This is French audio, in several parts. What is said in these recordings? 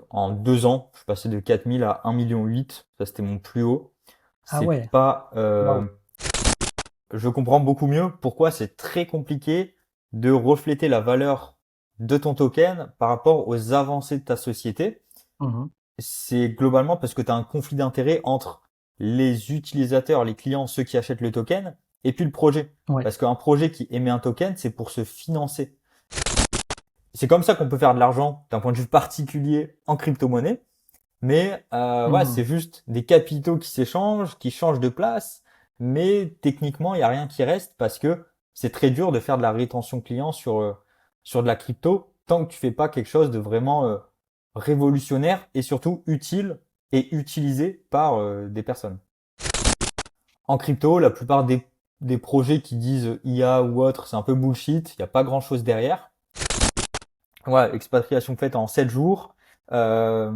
en 2 ans, je suis passé de 4 000 à 1,8 million. Ça, c'était mon plus haut. Ah C'est ouais, pas, waouh. je comprends beaucoup mieux pourquoi c'est très compliqué de refléter la valeur de ton token par rapport aux avancées de ta société. Mhm. C'est globalement parce que tu as un conflit d'intérêt entre les utilisateurs, les clients, ceux qui achètent le token, et puis le projet. Ouais. Parce qu'un projet qui émet un token, c'est pour se financer. C'est comme ça qu'on peut faire de l'argent d'un point de vue particulier en crypto-monnaie. Mais ouais, c'est Mhm. juste des capitaux qui s'échangent, qui changent de place. Mais techniquement, il n'y a rien qui reste parce que c'est très dur de faire de la rétention client sur de la crypto tant que tu fais pas quelque chose de vraiment révolutionnaire et surtout utile et utilisé par des personnes. En crypto, la plupart des projets qui disent IA ou autre, c'est un peu bullshit, il n'y a pas grand-chose derrière. Ouais, expatriation faite en 7 jours. Ça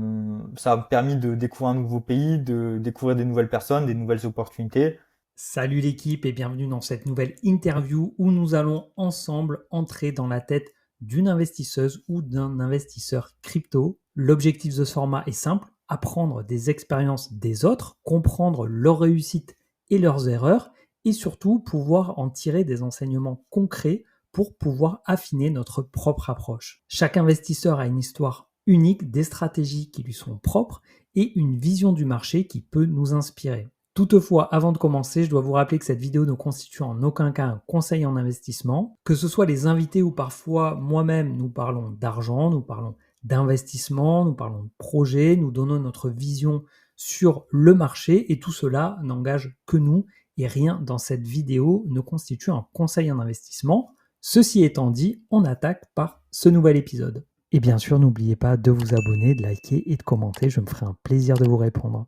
a permis de découvrir un nouveau pays, de découvrir des nouvelles personnes, des nouvelles opportunités. Salut l'équipe et bienvenue dans cette nouvelle interview où nous allons ensemble entrer dans la tête d'une investisseuse ou d'un investisseur crypto. L'objectif de ce format est simple, apprendre des expériences des autres, comprendre leurs réussites et leurs erreurs et surtout pouvoir en tirer des enseignements concrets pour pouvoir affiner notre propre approche. Chaque investisseur a une histoire unique, des stratégies qui lui sont propres et une vision du marché qui peut nous inspirer. Toutefois, avant de commencer, je dois vous rappeler que cette vidéo ne constitue en aucun cas un conseil en investissement. Que ce soit les invités ou parfois moi-même, nous parlons d'argent, nous parlons d'investissement, nous parlons de projet, nous donnons notre vision sur le marché et tout cela n'engage que nous et rien dans cette vidéo ne constitue un conseil en investissement. Ceci étant dit, on attaque par ce nouvel épisode. Et bien sûr, n'oubliez pas de vous abonner, de liker et de commenter, je me ferai un plaisir de vous répondre.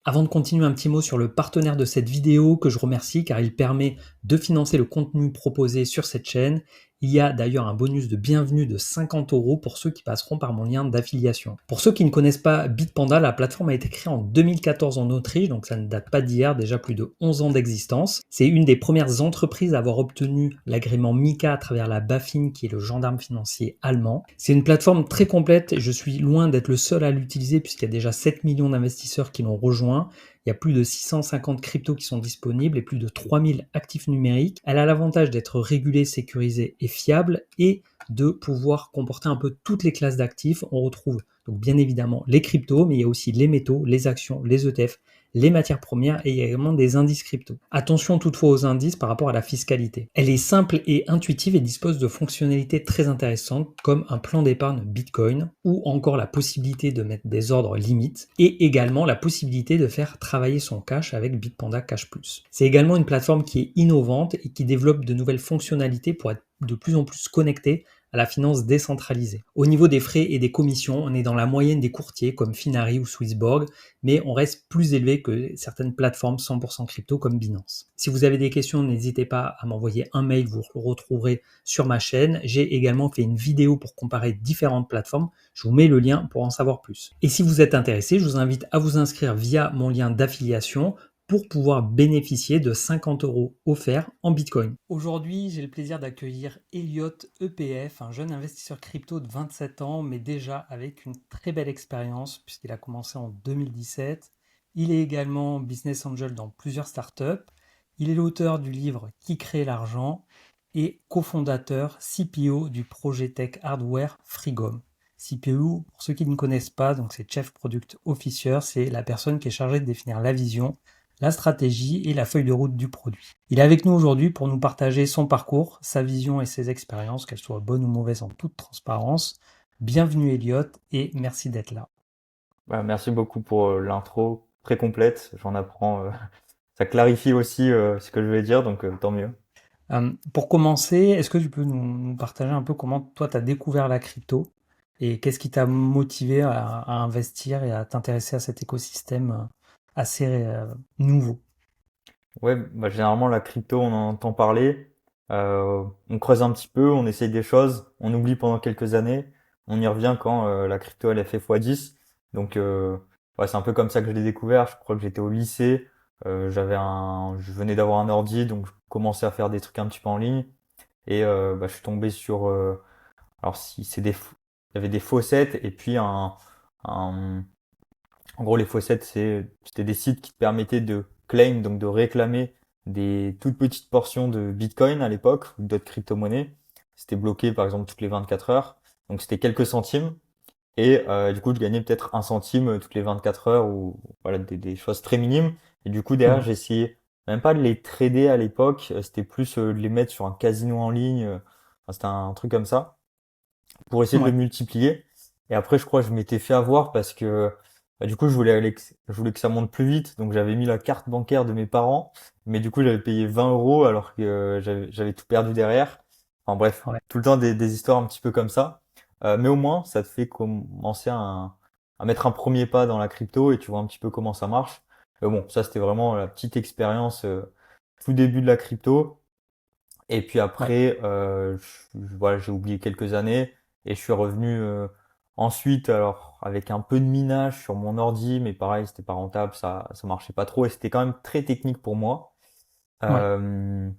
Avant de continuer, un petit mot sur le partenaire de cette vidéo que je remercie car il permet de financer le contenu proposé sur cette chaîne. Il y a d'ailleurs un bonus de bienvenue de 50 € pour ceux qui passeront par mon lien d'affiliation. Pour ceux qui ne connaissent pas Bitpanda, la plateforme a été créée en 2014 en Autriche, donc ça ne date pas d'hier, déjà plus de 11 ans d'existence. C'est une des premières entreprises à avoir obtenu l'agrément MiCA à travers la BaFin, qui est le gendarme financier allemand. C'est une plateforme très complète et je suis loin d'être le seul à l'utiliser puisqu'il y a déjà 7 millions d'investisseurs qui l'ont rejoint. Il y a plus de 650 cryptos qui sont disponibles et plus de 3000 actifs numériques. Elle a l'avantage d'être régulée, sécurisée et fiable et de pouvoir comporter un peu toutes les classes d'actifs. On retrouve donc bien évidemment les cryptos, mais il y a aussi les métaux, les actions, les ETF, les matières premières et il y a également des indices crypto. Attention toutefois aux indices par rapport à la fiscalité. Elle est simple et intuitive et dispose de fonctionnalités très intéressantes comme un plan d'épargne Bitcoin ou encore la possibilité de mettre des ordres limites et également la possibilité de faire travailler son cash avec Bitpanda Cash Plus. C'est également une plateforme qui est innovante et qui développe de nouvelles fonctionnalités pour être de plus en plus connectée à la finance décentralisée. Au niveau des frais et des commissions, on est dans la moyenne des courtiers comme Finari ou Swissborg, mais on reste plus élevé que certaines plateformes 100% crypto comme Binance. Si vous avez des questions, n'hésitez pas à m'envoyer un mail, vous le retrouverez sur ma chaîne. J'ai également fait une vidéo pour comparer différentes plateformes. Je vous mets le lien pour en savoir plus. Et si vous êtes intéressé, je vous invite à vous inscrire via mon lien d'affiliation pour pouvoir bénéficier de 50 € offerts en Bitcoin. Aujourd'hui, j'ai le plaisir d'accueillir Elliot EPF, un jeune investisseur crypto de 27 ans, mais déjà avec une très belle expérience puisqu'il a commencé en 2017. Il est également business angel dans plusieurs startups. Il est l'auteur du livre Qui crée l'argent et cofondateur CPO du projet tech hardware Freegom. CPO, pour ceux qui ne connaissent pas, donc c'est Chief Product Officer, c'est la personne qui est chargée de définir la vision, la stratégie et la feuille de route du produit. Il est avec nous aujourd'hui pour nous partager son parcours, sa vision et ses expériences, qu'elles soient bonnes ou mauvaises en toute transparence. Bienvenue Elliot et merci d'être là. Bah, merci beaucoup pour l'intro très complète. J'en apprends. Ça clarifie aussi ce que je vais dire, donc tant mieux. Pour commencer, est-ce que tu peux nous partager un peu comment toi tu as découvert la crypto et qu'est-ce qui t'a motivé à investir et à t'intéresser à cet écosystème assez nouveau? Ouais, bah, généralement la crypto, on en entend parler, on creuse un petit peu, on essaye des choses, on oublie pendant quelques années, on y revient quand la crypto elle a fait x10. Donc ouais, c'est un peu comme ça que je l'ai découvert. Je crois que j'étais au lycée, je venais d'avoir un ordi, donc commencé à faire des trucs un petit peu en ligne. Et je suis tombé sur, alors si c'est il y avait des faucets et puis un, en gros les faucets c'était des sites qui te permettaient de claim, donc de réclamer des toutes petites portions de Bitcoin à l'époque ou d'autres crypto-monnaies. C'était bloqué par exemple toutes les 24 heures, donc c'était quelques centimes. Et du coup, je gagnais peut-être un centime toutes les 24 heures ou voilà des choses très minimes. Et du coup, derrière, Mhm. j'ai essayé même pas de les trader à l'époque, c'était plus de les mettre sur un casino en ligne. Enfin, c'était un truc comme ça pour essayer de le Ouais, multiplier. Et après, je crois que je m'étais fait avoir parce que du coup, je voulais que ça monte plus vite. Donc, j'avais mis la carte bancaire de mes parents. Mais du coup, j'avais payé 20 euros alors que j'avais tout perdu derrière. Enfin bref, ouais, tout le temps des histoires un petit peu comme ça. Mais au moins, ça te fait commencer à mettre un premier pas dans la crypto et tu vois un petit peu comment ça marche. Bon, ça, c'était vraiment la petite expérience tout début de la crypto. Et puis ouais, après, voilà, j'ai oublié quelques années et je suis revenu ensuite, alors avec un peu de minage sur mon ordi, mais pareil, c'était pas rentable, ça marchait pas trop et c'était quand même très technique pour moi. ouais, Euh,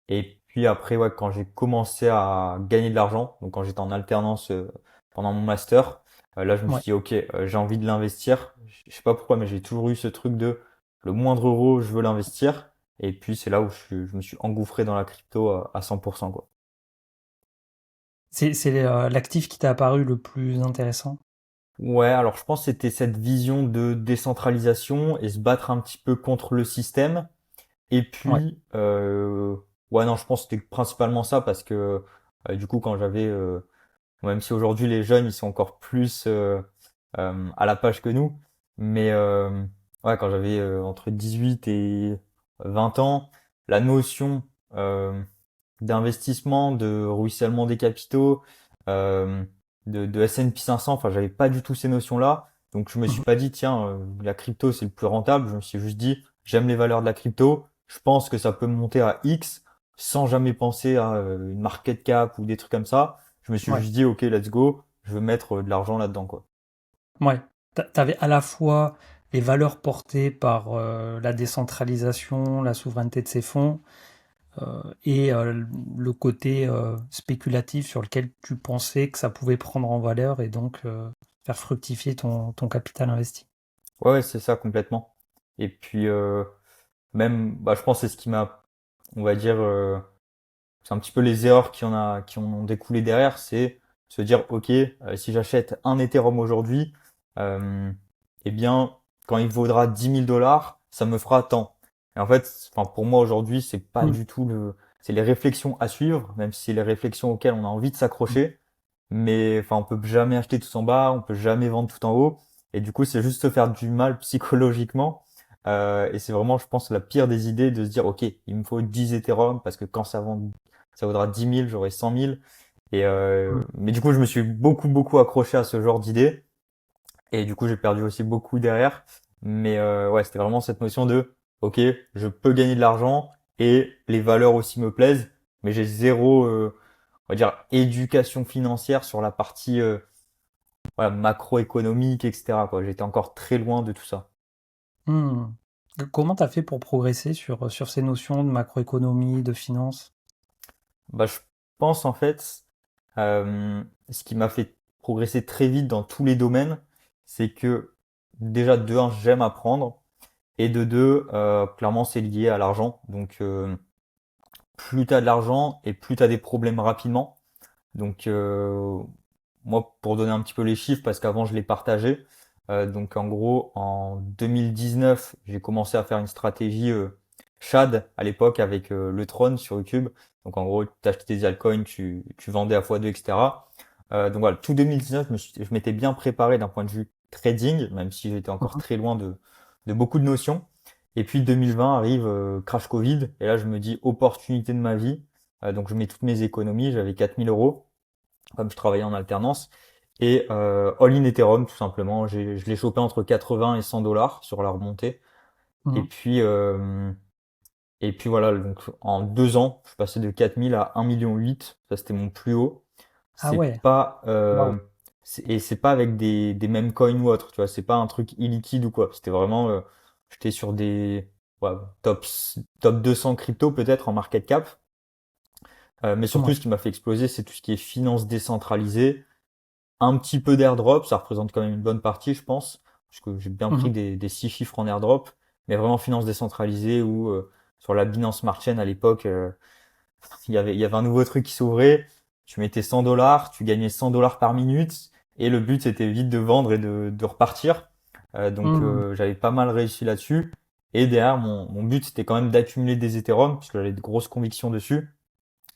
et puis après, ouais, quand j'ai commencé à gagner de l'argent, donc quand j'étais en alternance pendant mon master, là je me suis ouais. dit, ok, j'ai envie de l'investir. Je sais pas pourquoi, mais j'ai toujours eu ce truc de le moindre euro, je veux l'investir. Et puis c'est là où je me suis engouffré dans la crypto à 100%, quoi. C'est l'actif qui t'a apparu le plus intéressant? Ouais, alors je pense que c'était cette vision de décentralisation et se battre un petit peu contre le système. Et Ouais. puis, ouais, non, je pense que c'était principalement ça parce que du coup, quand j'avais même si aujourd'hui les jeunes ils sont encore plus à la page que nous, mais ouais, quand j'avais entre 18 et 20 ans, la notion euh, d'investissement, de ruissellement des capitaux, euh, de S&P 500, enfin j'avais pas du tout ces notions-là, donc je me suis Mhm. pas dit tiens la crypto c'est le plus rentable, je me suis juste dit j'aime les valeurs de la crypto, je pense que ça peut monter à X sans jamais penser à une market cap ou des trucs comme ça. Je me suis Ouais, juste dit, ok, let's go, je veux mettre de l'argent là-dedans, quoi. ouais. T'avais à la fois les valeurs portées par la décentralisation, la souveraineté de ces fonds, et le côté spéculatif sur lequel tu pensais que ça pouvait prendre en valeur et donc faire fructifier ton capital investi. Ouais, ouais, c'est ça complètement. Et puis même, je pense que c'est ce qui m'a, on va dire, c'est un petit peu les erreurs qui en ont découlé derrière, c'est se dire, ok, si j'achète un Ethereum aujourd'hui, euh, eh bien, quand il vaudra 10 000 $, ça me fera tant. Et en fait, enfin, pour moi aujourd'hui, c'est pas Mm. du tout c'est les réflexions à suivre, même si c'est les réflexions auxquelles on a envie de s'accrocher. Mais enfin, on peut jamais acheter tout en bas, on peut jamais vendre tout en haut. Et du coup, c'est juste se faire du mal psychologiquement. Et c'est vraiment, je pense, la pire des idées de se dire, OK, il me faut 10 Ethereum parce que quand ça vaudra 10 000, j'aurai 100 000. Et Mm. mais du coup, je me suis beaucoup accroché à ce genre d'idées. Et du coup, j'ai perdu aussi beaucoup derrière. Mais ouais, c'était vraiment cette notion de, OK, je peux gagner de l'argent et les valeurs aussi me plaisent, mais j'ai zéro, on va dire, éducation financière sur la partie voilà, macroéconomique, etc., quoi. J'étais encore très loin de tout ça. Mm. Comment t'as fait pour progresser sur ces notions de macroéconomie, de finance? Je pense en fait, ce qui m'a fait progresser très vite dans tous les domaines, c'est que déjà de un, j'aime apprendre et de deux, clairement, c'est lié à l'argent. Donc, plus tu as de l'argent et plus tu as des problèmes rapidement. Donc, moi, pour donner un petit peu les chiffres, parce qu'avant je les partageais, donc en gros, en 2019, j'ai commencé à faire une stratégie Shad à l'époque avec le Tron sur YouTube. Donc en gros, tu achetais des altcoins, tu vendais à x2, etc. Donc voilà, tout 2019, je m'étais bien préparé d'un point de vue trading, même si j'étais encore Mhm. très loin de beaucoup de notions. Et puis 2020 arrive, crash Covid, et là je me dis opportunité de ma vie. Donc je mets toutes mes économies, j'avais 4 000 euros comme je travaillais en alternance. Et all-in Ethereum, tout simplement. Je l'ai chopé entre 80 et 100 $ sur la remontée. Et Mhm. puis, euh, et puis voilà, donc en 2 ans, je suis passé de 4 000 à 1,8 million. Ça, c'était mon plus haut. Ah C'est ouais, pas, waouh. et c'est pas avec des mêmes coins ou autre, tu vois. C'est pas un truc illiquide ou quoi. C'était vraiment, j'étais sur ouais, top 200 crypto peut-être en market cap. Mais surtout, Ouais. ce qui m'a fait exploser, c'est tout ce qui est finance décentralisée. Un petit peu d'airdrop, ça représente quand même une bonne partie, je pense, parce que j'ai bien pris Mhm. des 6 chiffres en airdrop, mais vraiment finance décentralisée ou sur la Binance Smart Chain à l'époque, il y avait un nouveau truc qui s'ouvrait. Tu mettais 100 dollars, tu gagnais 100 dollars par minute, et le but c'était vite de vendre et de repartir. Donc Mhm. j'avais pas mal réussi là-dessus. Et derrière, mon but c'était quand même d'accumuler des Ethereum, puisque j'avais de grosses convictions dessus.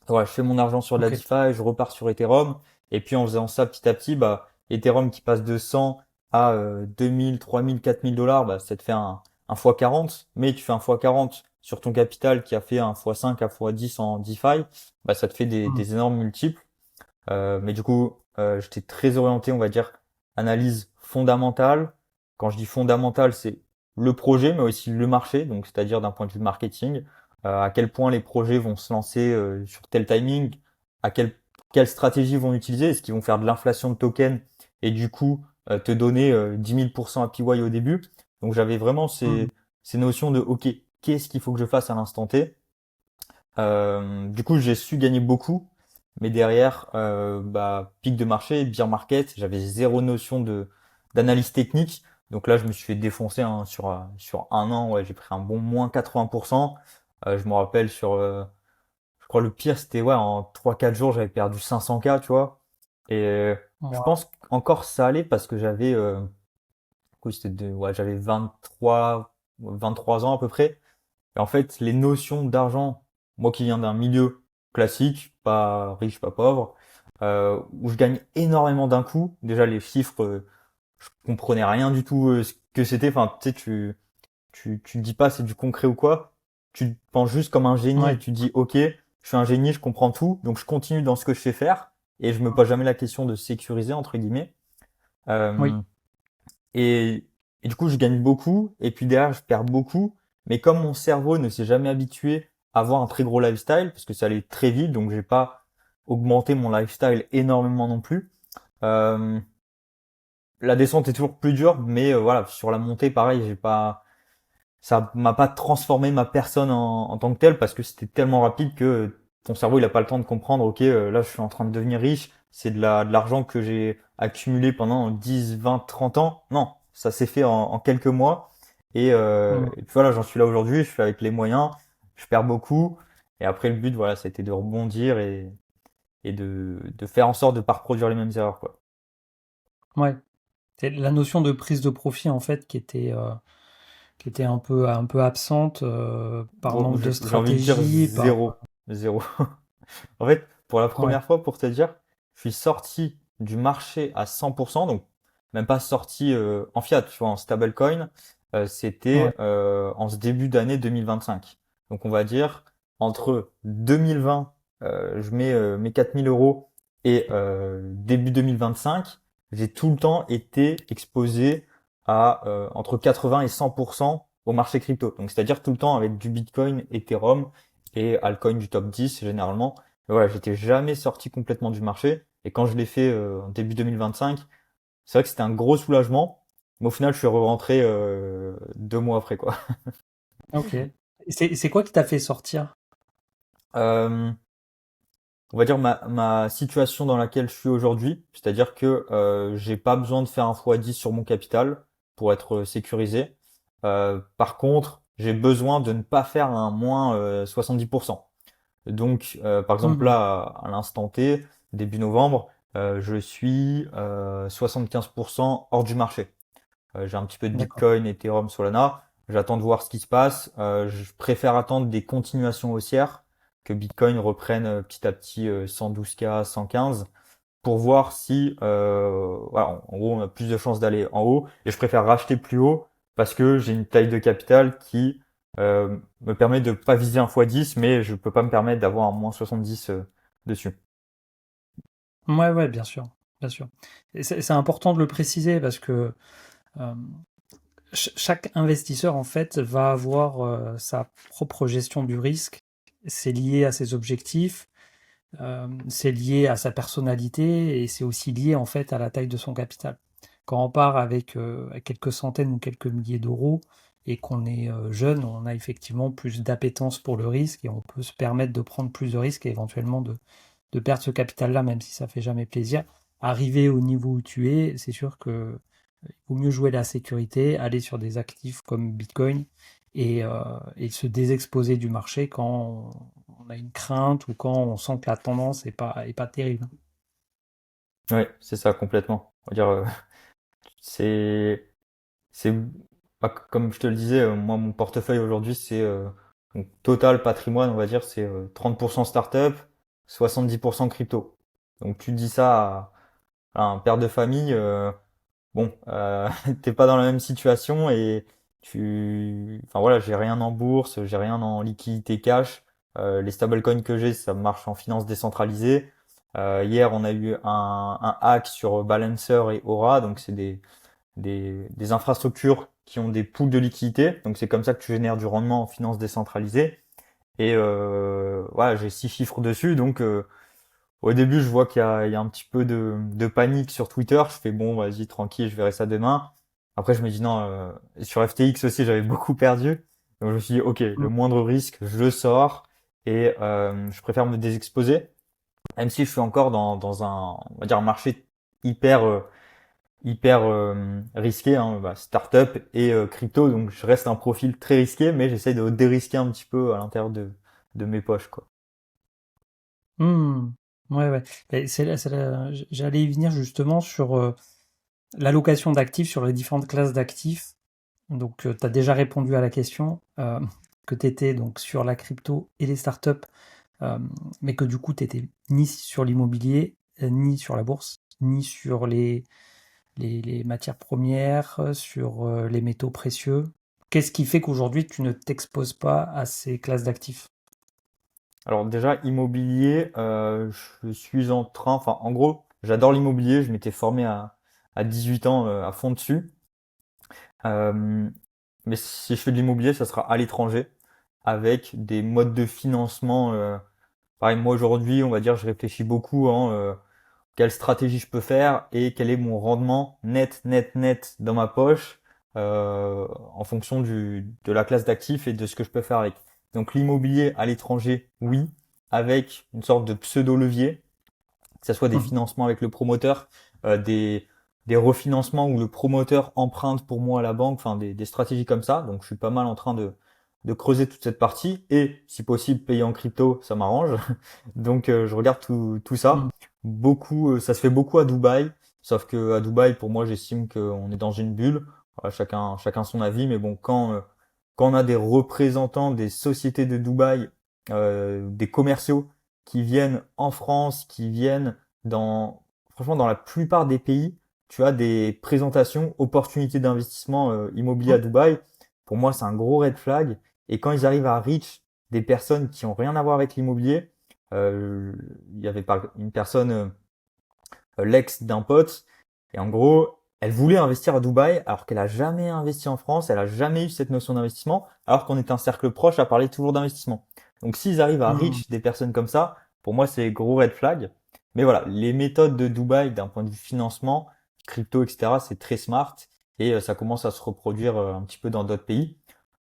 Ouais, je fais mon argent sur de la Ok. DeFi, je repars sur Ethereum. Et puis en faisant ça petit à petit, bah, Ethereum qui passe de 100 à 2000, 3000, 4000 dollars, bah, ça te fait un x 40. Mais tu fais un x 40 sur ton capital qui a fait un x 5 à x 10 en DeFi, bah, ça te fait des, Mhm. des énormes multiples. Mais du coup, j'étais très orienté, on va dire, analyse fondamentale. Quand je dis fondamentale, c'est le projet, mais aussi le marché, donc c'est-à-dire d'un point de vue marketing, à quel point les projets vont se lancer sur tel timing, à quelle stratégie vont utiliser, est-ce qu'ils vont faire de l'inflation de tokens et du coup te donner 10 000% APY au début. Donc j'avais vraiment Mhm. ces notions de OK, qu'est-ce qu'il faut que je fasse à l'instant T. Du coup, j'ai su gagner beaucoup, mais derrière, bah, pic de marché, bear market, j'avais zéro notion de d'analyse technique. Donc là, je me suis fait défoncer hein, sur un an. Ouais, j'ai pris un bon moins 80%. Je me rappelle je crois le pire, c'était ouais, en 3 4 jours, j'avais perdu 500K, tu vois. Et je Wow. pense qu'encore ça allait parce que du coup, ouais, j'avais 23 ans à peu près. Et en fait, les notions d'argent, moi qui viens d'un milieu classique, pas riche, pas pauvre, où je gagne énormément d'un coup, déjà les chiffres, je comprenais rien du tout ce que c'était. Enfin, tu sais, tu te dis pas c'est du concret ou quoi. Tu penses juste comme un génie et Ouais. tu dis, ok, je suis un génie, je comprends tout, donc je continue dans ce que je sais faire et je me pose jamais la question de sécuriser, entre guillemets. Oui. Euh, et, et du coup, je gagne beaucoup, et puis derrière, je perds beaucoup. Mais comme mon cerveau ne s'est jamais habitué à avoir un très gros lifestyle, parce que ça allait très vite, donc j'ai pas augmenté mon lifestyle énormément non plus. Euh, la descente est toujours plus dure, mais voilà, sur la montée, pareil, ça m'a pas transformé ma personne en tant que telle, parce que c'était tellement rapide que ton cerveau, il a pas le temps de comprendre, ok, là, je suis en train de devenir riche, c'est de l'argent que j'ai accumulé pendant 10, 20, 30 ans. Non, ça s'est fait en quelques mois. Mhm. Et puis voilà, j'en suis là aujourd'hui, je fais avec les moyens, je perds beaucoup. Et après, le but, voilà, ça a été de rebondir et de faire en sorte de pas reproduire les mêmes erreurs, quoi. Ouais. C'est la notion de prise de profit en fait qui était un peu absente par Bon, manque de j'ai envie de dire stratégie, par zéro. Zéro. En fait, pour la ouais, première fois, pour te dire, je suis sorti du marché à 100%, donc même pas sorti en fiat, tu vois, en stablecoin. ouais, C'était en ce début d'année 2025. Donc on va dire entre 2020, je mets mes 4 000 € et début 2025, j'ai tout le temps été exposé à entre 80 et 100% au marché crypto. Donc c'est-à-dire tout le temps avec du Bitcoin, Ethereum et altcoin du top 10 généralement. Mais voilà, j'étais jamais sorti complètement du marché. Et quand je l'ai fait en début 2025, c'est vrai que c'était un gros soulagement. Mais au final, je suis rentré 2 mois après, quoi. ok. C'est quoi qui t'a fait sortir? Euh, on va dire ma situation dans laquelle je suis aujourd'hui, c'est-à-dire que j'ai pas besoin de faire un x10 sur mon capital pour être sécurisé. Par contre, j'ai besoin de ne pas faire un moins 70%. Donc, par exemple, Mhm. là, à l'instant T, début novembre, je suis 75% hors du marché. J'ai un petit peu de D'accord. Bitcoin, Ethereum, Solana. J'attends de voir ce qui se passe. Je préfère attendre des continuations haussières, que Bitcoin reprenne petit à petit 112K, 115, pour voir si, voilà, en gros, on a plus de chances d'aller en haut. Et je préfère racheter plus haut parce que j'ai une taille de capital qui me permet de pas viser un x10, mais je peux pas me permettre d'avoir un moins 70 dessus. Ouais, ouais, bien sûr, bien sûr. Et c'est important de le préciser parce que euh, chaque investisseur en fait va avoir sa propre gestion du risque. C'est lié à ses objectifs, c'est lié à sa personnalité et c'est aussi lié en fait à la taille de son capital. Quand on part avec quelques centaines ou quelques milliers d'euros, et qu'on est jeune, on a effectivement plus d'appétence pour le risque et on peut se permettre de prendre plus de risques et éventuellement de perdre ce capital-là, même si ça fait jamais plaisir. Arriver au niveau où tu es, c'est sûr que il vaut mieux jouer la sécurité, aller sur des actifs comme Bitcoin et se désexposer du marché quand on a une crainte ou quand on sent que la tendance est pas terrible. Ouais, c'est ça complètement. On va dire, c'est c'est bah, comme je te le disais, moi mon portefeuille aujourd'hui c'est donc total patrimoine, on va dire, c'est 30% startup, 70% crypto. Donc tu dis ça à un père de famille, bon, t'es pas dans la même situation et enfin voilà, j'ai rien en bourse, j'ai rien en liquidité cash. Les stablecoins que j'ai, ça marche en finance décentralisée. Hier, on a eu un hack sur Balancer et Aura, donc c'est des infrastructures qui ont des pools de liquidité. Donc c'est comme ça que tu génères du rendement en finance décentralisée. Et voilà, j'ai 6 chiffres dessus, donc au début, je vois qu'il y a un petit peu de panique sur Twitter. Je fais bon, vas-y, tranquille, je verrai ça demain. Après, je me dis non. Et sur FTX aussi, j'avais beaucoup perdu. Donc je me suis dit, ok, le Mm. moindre risque, je le sors et je préfère me désexposer. Même si je suis encore dans un, on va dire, un marché hyper hyper risqué, hein, bah, startup et crypto. Donc je reste un profil très risqué, mais j'essaye de dérisquer un petit peu à l'intérieur de mes poches, quoi. Hmm. Ouais, ouais. Et j'allais y venir justement sur l'allocation d'actifs sur les différentes classes d'actifs. Donc, tu as déjà répondu à la question que tu étais donc sur la crypto et les startups, euh, mais que du coup, tu étais ni sur l'immobilier, ni sur la bourse, ni sur les matières premières, sur les métaux précieux. Qu'est-ce qui fait qu'aujourd'hui, tu ne t'exposes pas à ces classes d'actifs? Alors déjà, immobilier, je suis en train, enfin en gros, j'adore l'immobilier, je m'étais formé à 18 ans à fond dessus. Euh, mais si je fais de l'immobilier, ça sera à l'étranger, avec des modes de financement. Pareil, moi aujourd'hui, on va dire, je réfléchis beaucoup en quelle stratégie je peux faire et quel est mon rendement net, net, net dans ma poche en fonction de la classe d'actifs et de ce que je peux faire avec. Donc l'immobilier à l'étranger, oui, avec une sorte de pseudo-levier, que ce soit des Mhm. financements avec le promoteur, des refinancements où le promoteur emprunte pour moi à la banque, enfin des stratégies comme ça. Donc je suis pas mal en train de creuser toute cette partie et si possible payer en crypto, ça m'arrange. Donc je regarde tout ça. Mhm. Beaucoup, ça se fait beaucoup à Dubaï, sauf que à Dubaï, pour moi, j'estime qu'on est dans une bulle. Voilà, chacun son avis, mais bon, quand on a des représentants des sociétés de Dubaï, des commerciaux qui viennent en France, qui viennent franchement, dans la plupart des pays, tu as des présentations, opportunités d'investissement immobilier à Dubaï. Pour moi, c'est un gros red flag. Et quand ils arrivent à reach des personnes qui ont rien à voir avec l'immobilier, euh, il y avait une personne, l'ex d'un pote, et en gros, elle voulait investir à Dubaï alors qu'elle a jamais investi en France, elle a jamais eu cette notion d'investissement, alors qu'on est un cercle proche à parler toujours d'investissement. Donc s'ils arrivent à Mhm. reach des personnes comme ça, pour moi c'est gros red flag. Mais voilà, les méthodes de Dubaï d'un point de vue financement, crypto, etc., c'est très smart et ça commence à se reproduire un petit peu dans d'autres pays.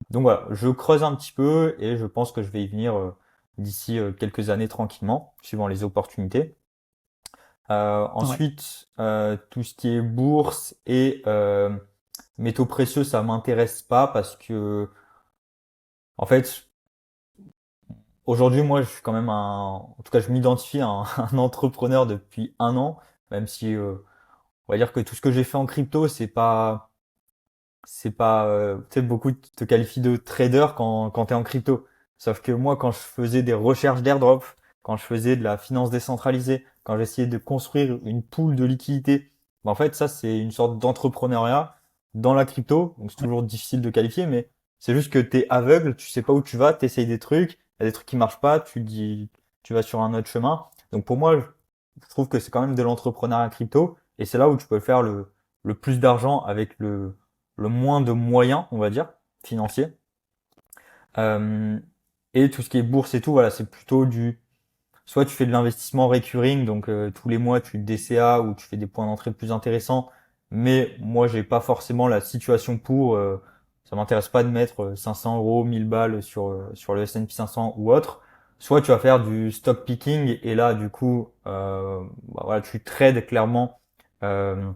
Donc voilà, je creuse un petit peu et je pense que je vais y venir d'ici quelques années tranquillement, suivant les opportunités. Ouais. Ensuite, tout ce qui est bourse et métaux précieux, ça m'intéresse pas parce que, en fait, aujourd'hui, moi, je suis quand même en tout cas, je m'identifie à un entrepreneur depuis un an, même si on va dire que tout ce que j'ai fait en crypto, c'est pas, tu sais, beaucoup te qualifient de trader quand tu es en crypto. Sauf que moi, quand je faisais des recherches d'airdrop, quand je faisais de la finance décentralisée, quand j'essayais de construire une pool de liquidité, ben en fait, ça, c'est une sorte d'entrepreneuriat dans la crypto. Donc, c'est toujours difficile de qualifier, mais c'est juste que tu es aveugle, tu sais pas où tu vas, tu essayes des trucs, il y a des trucs qui marchent pas, tu te dis, tu vas sur un autre chemin. Donc, pour moi, je trouve que c'est quand même de l'entrepreneuriat crypto, et c'est là où tu peux faire le plus d'argent avec le moins de moyens, on va dire, financiers. Euh, et tout ce qui est bourse et tout, voilà, c'est plutôt soit tu fais de l'investissement recurring, donc tous les mois tu DCA ou tu fais des points d'entrée plus intéressants, mais moi j'ai pas forcément la situation pour, Ça m'intéresse pas de mettre 500 euros, 1000 balles sur le S&P 500 ou autre. Soit tu vas faire du stock picking et là, du coup, bah voilà, tu trades clairement euh,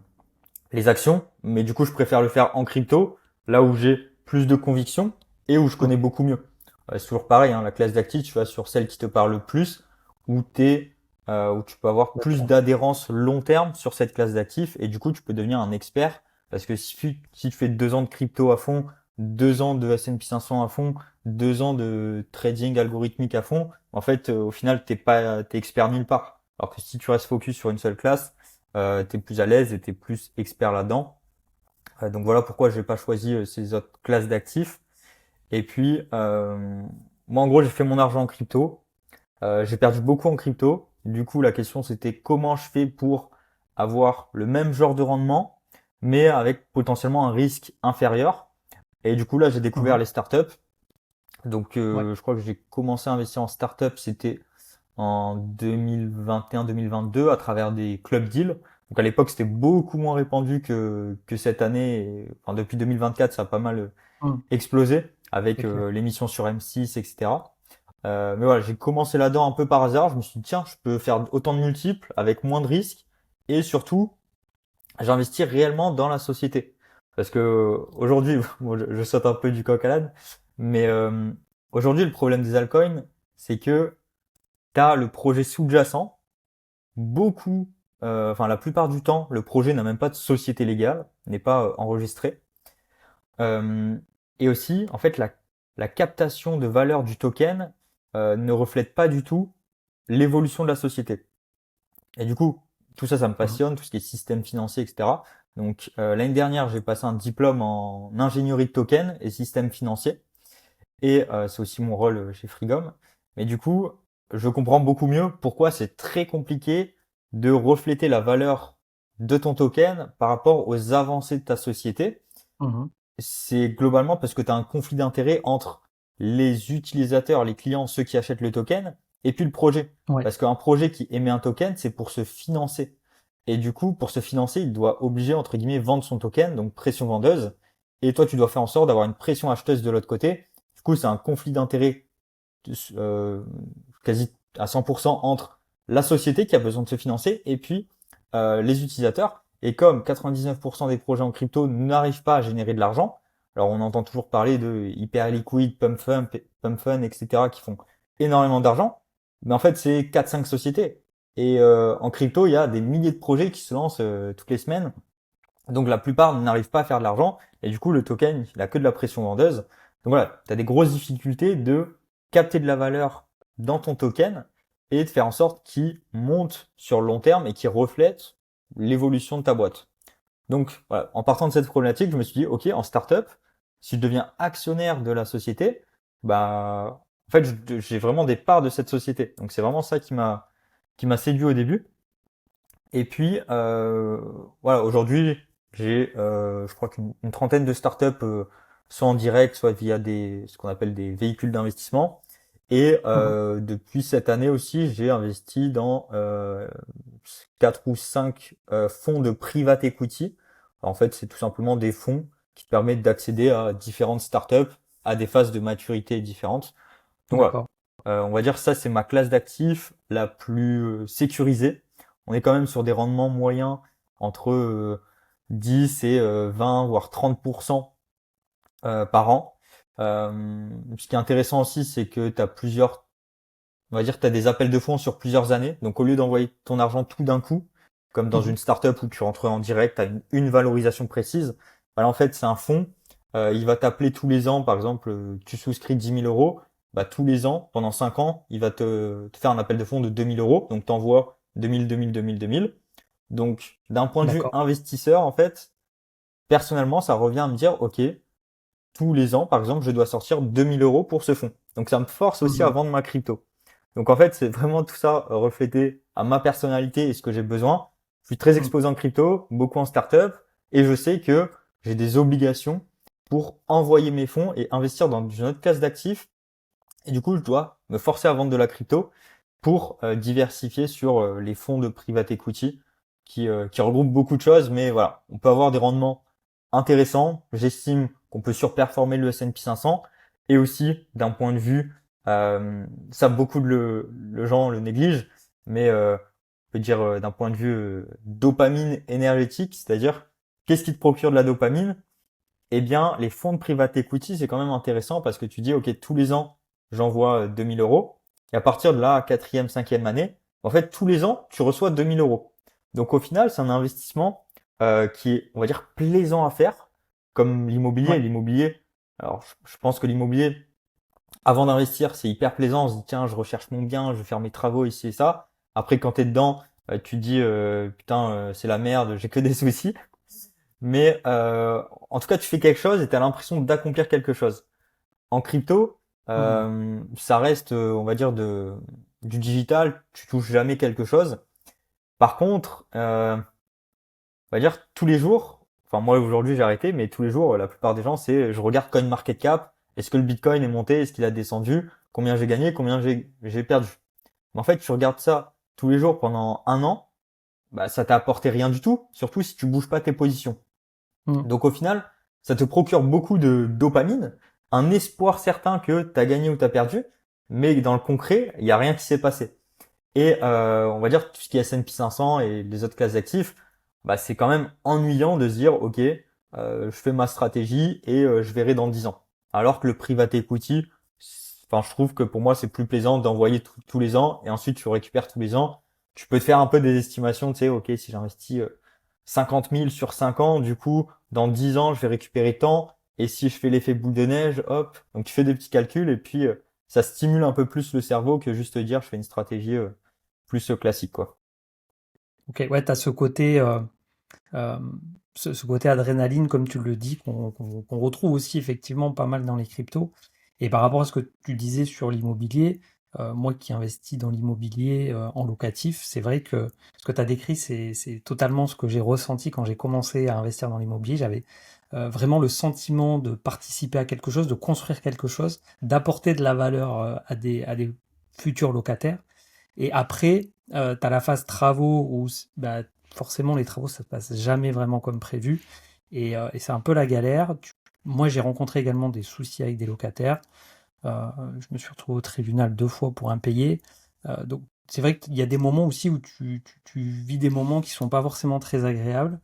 les actions. Mais du coup, je préfère le faire en crypto, là où j'ai plus de conviction et où je connais beaucoup mieux. C'est toujours pareil, hein, la classe d'actifs, tu vas sur celle qui te parle le plus, où tu peux avoir plus D'accord. d'adhérence long terme sur cette classe d'actifs et du coup, tu peux devenir un expert parce que si tu fais 2 ans de crypto à fond, 2 ans de S&P 500 à fond, 2 ans de trading algorithmique à fond, en fait, au final, t'es expert nulle part. Alors que si tu restes focus sur une seule classe, t'es plus à l'aise et t'es plus expert là-dedans. Donc voilà pourquoi j'ai pas choisi ces autres classes d'actifs. Et puis, moi, en gros, j'ai fait mon argent en crypto. J'ai perdu beaucoup en crypto. Du coup, la question, c'était comment je fais pour avoir le même genre de rendement, mais avec potentiellement un risque inférieur. Et du coup, là, j'ai découvert Mhm. les startups. Donc, Ouais. je crois que j'ai commencé à investir en startups, c'était en 2021-2022 à travers des club deals. Donc, à l'époque, c'était beaucoup moins répandu que cette année. Enfin, depuis 2024, ça a pas mal Mhm. explosé avec C'est clair. l'émission sur M6, etc. Mais voilà, j'ai commencé là-dedans un peu par hasard. Je me suis dit, tiens, je peux faire autant de multiples avec moins de risques et surtout, j'investis réellement dans la société. Parce que aujourd'hui, bon, je saute un peu du coq à l'âne, mais aujourd'hui, le problème des altcoins, c'est que tu as le projet sous-jacent. Beaucoup, enfin la plupart du temps, le projet n'a même pas de société légale, n'est pas enregistré. Euh, et aussi, en fait, la captation de valeur du token ne reflète pas du tout l'évolution de la société. Et du coup, tout ça, ça me Mhm. passionne, tout ce qui est système financier, etc. Donc l'année dernière, j'ai passé un diplôme en ingénierie de token et système financier. Et c'est aussi mon rôle chez Frigom. Mais du coup, je comprends beaucoup mieux pourquoi c'est très compliqué de refléter la valeur de ton token par rapport aux avancées de ta société. Mhm. C'est globalement parce que tu as un conflit d'intérêt entre les utilisateurs, les clients, ceux qui achètent le token, et puis le projet. Ouais. Parce qu'un projet qui émet un token, c'est pour se financer. Et du coup, pour se financer, il doit obliger, entre guillemets, vendre son token, donc pression vendeuse. Et toi, tu dois faire en sorte d'avoir une pression acheteuse de l'autre côté. Du coup, c'est un conflit d'intérêt euh, quasi à 100% entre la société qui a besoin de se financer et puis les utilisateurs. Et comme 99% des projets en crypto n'arrivent pas à générer de l'argent, alors on entend toujours parler de hyper liquid, pump fun, etc. qui font énormément d'argent, mais en fait c'est 4-5 sociétés. Et en crypto, il y a des milliers de projets qui se lancent toutes les semaines. Donc la plupart n'arrivent pas à faire de l'argent et du coup le token il a que de la pression vendeuse. Donc voilà, tu as des grosses difficultés de capter de la valeur dans ton token et de faire en sorte qu'il monte sur le long terme et qu'il reflète l'évolution de ta boîte. Donc voilà, en partant de cette problématique, je me suis dit ok, en startup, si je deviens actionnaire de la société, bah en fait j'ai vraiment des parts de cette société. Donc c'est vraiment ça qui m'a séduit au début. Et puis, voilà, aujourd'hui, j'ai, je crois qu'une trentaine de startups, soit en direct, soit via ce qu'on appelle des véhicules d'investissement. Et Mhm. depuis cette année aussi, j'ai investi dans 4 ou 5 fonds de private equity. En fait, c'est tout simplement des fonds qui te permettent d'accéder à différentes startups à des phases de maturité différentes. Donc voilà, D'accord. on va dire ça, c'est ma classe d'actifs la plus sécurisée. On est quand même sur des rendements moyens entre 10 et 20 voire 30% par an. Ce qui est intéressant aussi, c'est que tu as plusieurs, on va dire, tu as des appels de fonds sur plusieurs années. Donc au lieu d'envoyer ton argent tout d'un coup, comme dans Mhm. une startup où tu rentres en direct, tu as une valorisation précise, bah là, en fait, c'est un fonds. Il va t'appeler tous les ans, par exemple, tu souscris 10 000 euros, bah, tous les ans, pendant 5 ans, il va te faire un appel de fonds de 2 000 euros. Donc tu envoies 2000, 2000, 2000, 2000. Donc d'un point de vue D'accord. investisseur, en fait, personnellement, ça revient à me dire, OK, tous les ans, par exemple, je dois sortir 2 000 euros pour ce fonds. Donc ça me force aussi à Mhm. vendre ma crypto. Donc en fait, c'est vraiment tout ça reflété à ma personnalité et ce que j'ai besoin. Je suis très Mhm. exposé en crypto, beaucoup en startup, et je sais que j'ai des obligations pour envoyer mes fonds et investir dans une autre classe d'actifs. Et du coup, je dois me forcer à vendre de la crypto pour diversifier sur les fonds de private equity qui regroupent beaucoup de choses, mais voilà, on peut avoir des rendements intéressants. J'estime qu'on peut surperformer le S&P 500 et aussi d'un point de vue, ça beaucoup de le gens le négligent, mais on peut dire d'un point de vue dopamine énergétique, c'est-à-dire qu'est-ce qui te procure de la dopamine? Eh bien, les fonds de private equity, c'est quand même intéressant parce que tu dis, OK, tous les ans, j'envoie 2000 euros. Et à partir de la quatrième, cinquième année, en fait, tous les ans, tu reçois 2000 euros. Donc, au final, c'est un investissement qui est, on va dire, plaisant à faire, comme l'immobilier. Ouais. L'immobilier, alors, je pense que l'immobilier, avant d'investir, c'est hyper plaisant. On se dit, tiens, je recherche mon bien, je vais faire mes travaux ici et ça. Après, quand t'es dedans, tu te dis, putain, c'est la merde, j'ai que des soucis. Mais en tout cas, tu fais quelque chose et tu as l'impression d'accomplir quelque chose. En crypto, Hmm. ça reste, on va dire, du digital. Tu touches jamais quelque chose. Par contre, on va dire tous les jours. Enfin, moi aujourd'hui j'ai arrêté, mais tous les jours, la plupart des gens, c'est je regarde CoinMarketCap. Est-ce que le Bitcoin est monté? Est-ce qu'il a descendu? Combien j'ai gagné? Combien j'ai perdu? Mais en fait, tu regardes ça tous les jours pendant un an, bah ça t'a apporté rien du tout. Surtout si tu bouges pas tes positions. Hmm. Donc au final, ça te procure beaucoup de dopamine, un espoir certain que tu as gagné ou tu as perdu, mais dans le concret, il n'y a rien qui s'est passé. Et on va dire tout ce qui est S&P 500 et les autres classes d'actifs, bah, c'est quand même ennuyant de se dire, OK, je fais ma stratégie et je verrai dans 10 ans. Alors que le private equity, enfin, je trouve que pour moi, c'est plus plaisant d'envoyer tous les ans et ensuite tu récupères tous les ans. Tu peux te faire un peu des estimations, tu sais, OK, si j'investis 50 000 sur 5 ans, du coup, dans 10 ans, je vais récupérer tant. Et si je fais l'effet boule de neige, hop, donc tu fais des petits calculs et puis ça stimule un peu plus le cerveau que juste dire je fais une stratégie plus classique, quoi. Ok, ouais, tu as ce côté, euh, ce côté adrénaline, comme tu le dis, qu'on retrouve aussi effectivement pas mal dans les cryptos. Et par rapport à ce que tu disais sur l'immobilier, moi qui investis dans l'immobilier en locatif, c'est vrai que ce que tu as décrit, c'est totalement ce que j'ai ressenti quand j'ai commencé à investir dans l'immobilier. J'avais vraiment le sentiment de participer à quelque chose, de construire quelque chose, d'apporter de la valeur à des futurs locataires. Et après, tu as la phase travaux où bah, forcément les travaux ça se passe jamais vraiment comme prévu et c'est un peu la galère. Moi j'ai rencontré également des soucis avec des locataires. Je me suis retrouvé au tribunal 2 fois pour impayé. Donc c'est vrai qu'il y a des moments aussi où tu vis des moments qui sont pas forcément très agréables,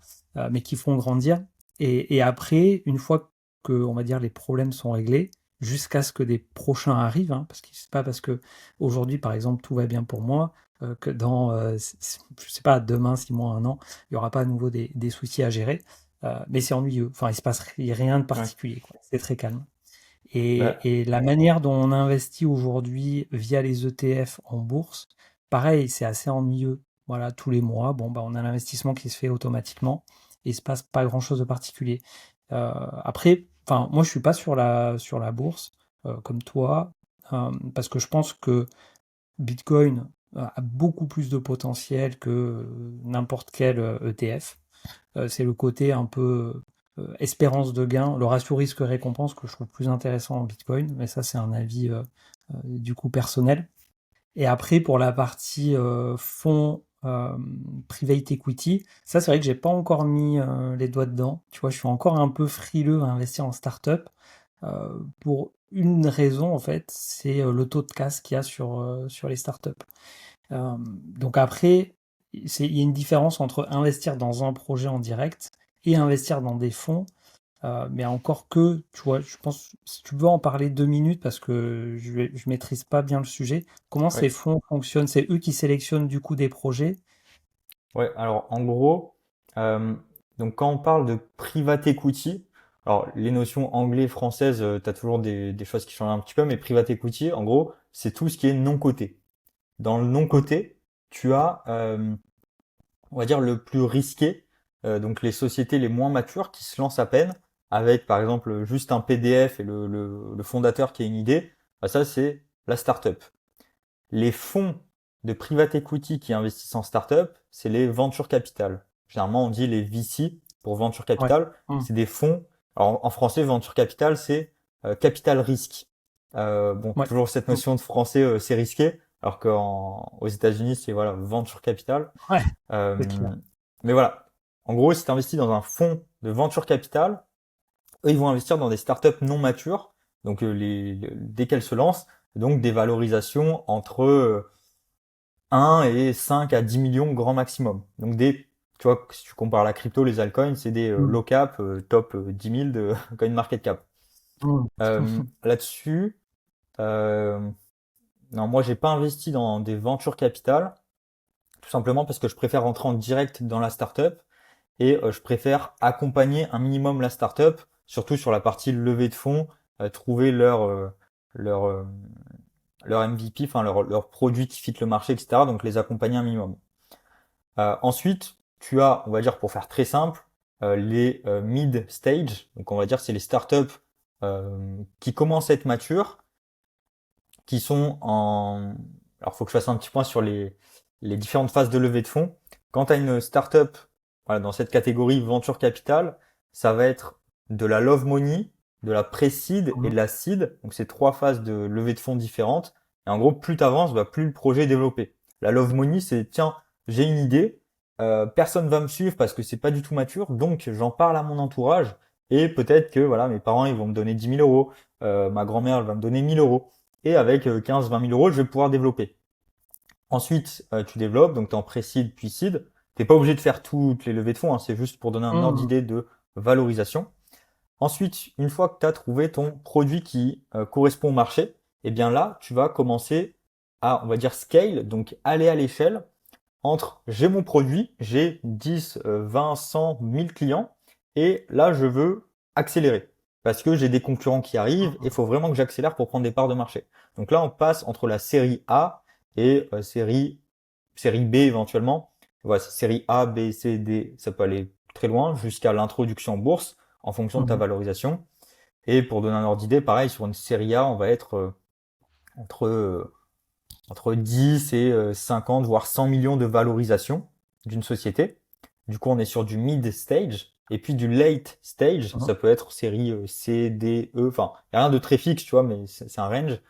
mais qui font grandir. Et après, une fois que on va dire les problèmes sont réglés, jusqu'à ce que des prochains arrivent, hein, parce que c'est pas parce que aujourd'hui par exemple tout va bien pour moi que dans je sais pas demain, 6 mois, un an, il y aura pas à nouveau des soucis à gérer. Mais c'est ennuyeux. Enfin, il se passe rien de Ouais. particulier, quoi. C'est très calme. Bah, Et la manière dont on investit aujourd'hui via les ETF en bourse, pareil, c'est assez ennuyeux. Voilà, tous les mois, bon, bah, on a l'investissement qui se fait automatiquement et il se passe pas grand-chose de particulier. Après, enfin, moi, je suis pas sur la bourse comme toi parce que je pense que Bitcoin a beaucoup plus de potentiel que n'importe quel ETF. C'est le côté un peu espérance de gain, le ratio risque-récompense que je trouve plus intéressant en Bitcoin, mais ça c'est un avis du coup personnel. Et après pour la partie fonds private equity, ça c'est vrai que j'ai pas encore mis les doigts dedans. Tu vois, je suis encore un peu frileux à investir en startup pour une raison en fait, c'est le taux de casse qu'il y a sur les startups. Donc après, il y a une différence entre investir dans un projet en direct et investir dans des fonds. Mais encore que, tu vois, je pense, si tu veux en parler 2 minutes, parce que je maîtrise pas bien le sujet, comment ces ouais. fonds fonctionnent? C'est eux qui sélectionnent du coup des projets? Ouais, alors en gros, euh, donc quand on parle de private equity, alors les notions anglais, françaises, tu as toujours des choses qui changent un petit peu, mais private equity, en gros, c'est tout ce qui est non coté. Dans le non Mm. coté, tu as, on va dire, le plus risqué, donc les sociétés les moins matures qui se lancent à peine, avec par exemple juste un PDF et le fondateur qui a une idée, bah ça c'est la startup. Les fonds de private equity qui investissent en startup, c'est les venture capital. Généralement, on dit les VC pour venture Ouais. capital. Mm. C'est des fonds. Alors, en français, venture capital, c'est capital risque. Bon, Ouais. toujours cette Mm. notion de français, c'est risqué, alors qu'aux États-Unis, c'est voilà venture capital. Ouais, c'est Euh, clair. mais voilà, en gros, si tu investis dans un fonds de venture capital, eux, ils vont investir dans des startups non matures, donc dès qu'elles se lancent, donc des valorisations entre 1 et 5 à 10 millions grand maximum. Donc tu vois, si tu compares la crypto, les altcoins, c'est des Mm. low cap, top 10 000 de coin market cap. Mm. Là-dessus, euh, non, moi j'ai pas investi dans des ventures capital, tout simplement parce que je préfère rentrer en direct dans la startup et je préfère accompagner un minimum la startup, surtout sur la partie levée de fonds, trouver leur euh, leur MVP, enfin leur produit qui fit le marché, etc. Donc les accompagner un minimum. Ensuite, tu as, on va dire pour faire très simple, les mid stage. Donc on va dire c'est les startups qui commencent à être matures, qui sont en. Alors faut que je fasse un petit point sur les différentes phases de levée de fonds. Quand tu as une startup voilà, dans cette catégorie venture capital, ça va être de la love money, de la pre-seed et de la seed. Donc c'est trois phases de levée de fonds différentes. Et en gros, plus tu avances, bah, plus le projet est développé. La love money, c'est tiens, j'ai une idée, personne va me suivre parce que c'est pas du tout mature, donc j'en parle à mon entourage et peut-être que voilà, mes parents ils vont me donner 10 000 euros, ma grand-mère elle va me donner 1 000 euros et avec 15-20 000 euros, je vais pouvoir développer. Ensuite, tu développes, donc tu es en pré-seed puis seed. T'es pas obligé de faire toutes les levées de fonds, hein, c'est juste pour donner un ordre Mm. d'idée de valorisation. Ensuite, une fois que tu as trouvé ton produit qui correspond au marché, eh bien là, tu vas commencer à, on va dire, scale, donc aller à l'échelle entre j'ai mon produit, j'ai 10, 20, 100, 1000 clients, et là, je veux accélérer. Parce que j'ai des concurrents qui arrivent et il faut vraiment que j'accélère pour prendre des parts de marché. Donc là, on passe entre la série A et série B éventuellement. Voilà, c'est série A, B, C, D, ça peut aller très loin jusqu'à l'introduction en bourse en fonction de ta Mhm. valorisation. Et pour donner un ordre d'idée, pareil, sur une série A, on va être entre entre 10 et 50, voire 100 millions de valorisation d'une société. Du coup, on est sur du mid stage. Et puis du late stage, Mhm. ça peut être série C, D, E, enfin, y a rien de très fixe, tu vois, mais c'est un range.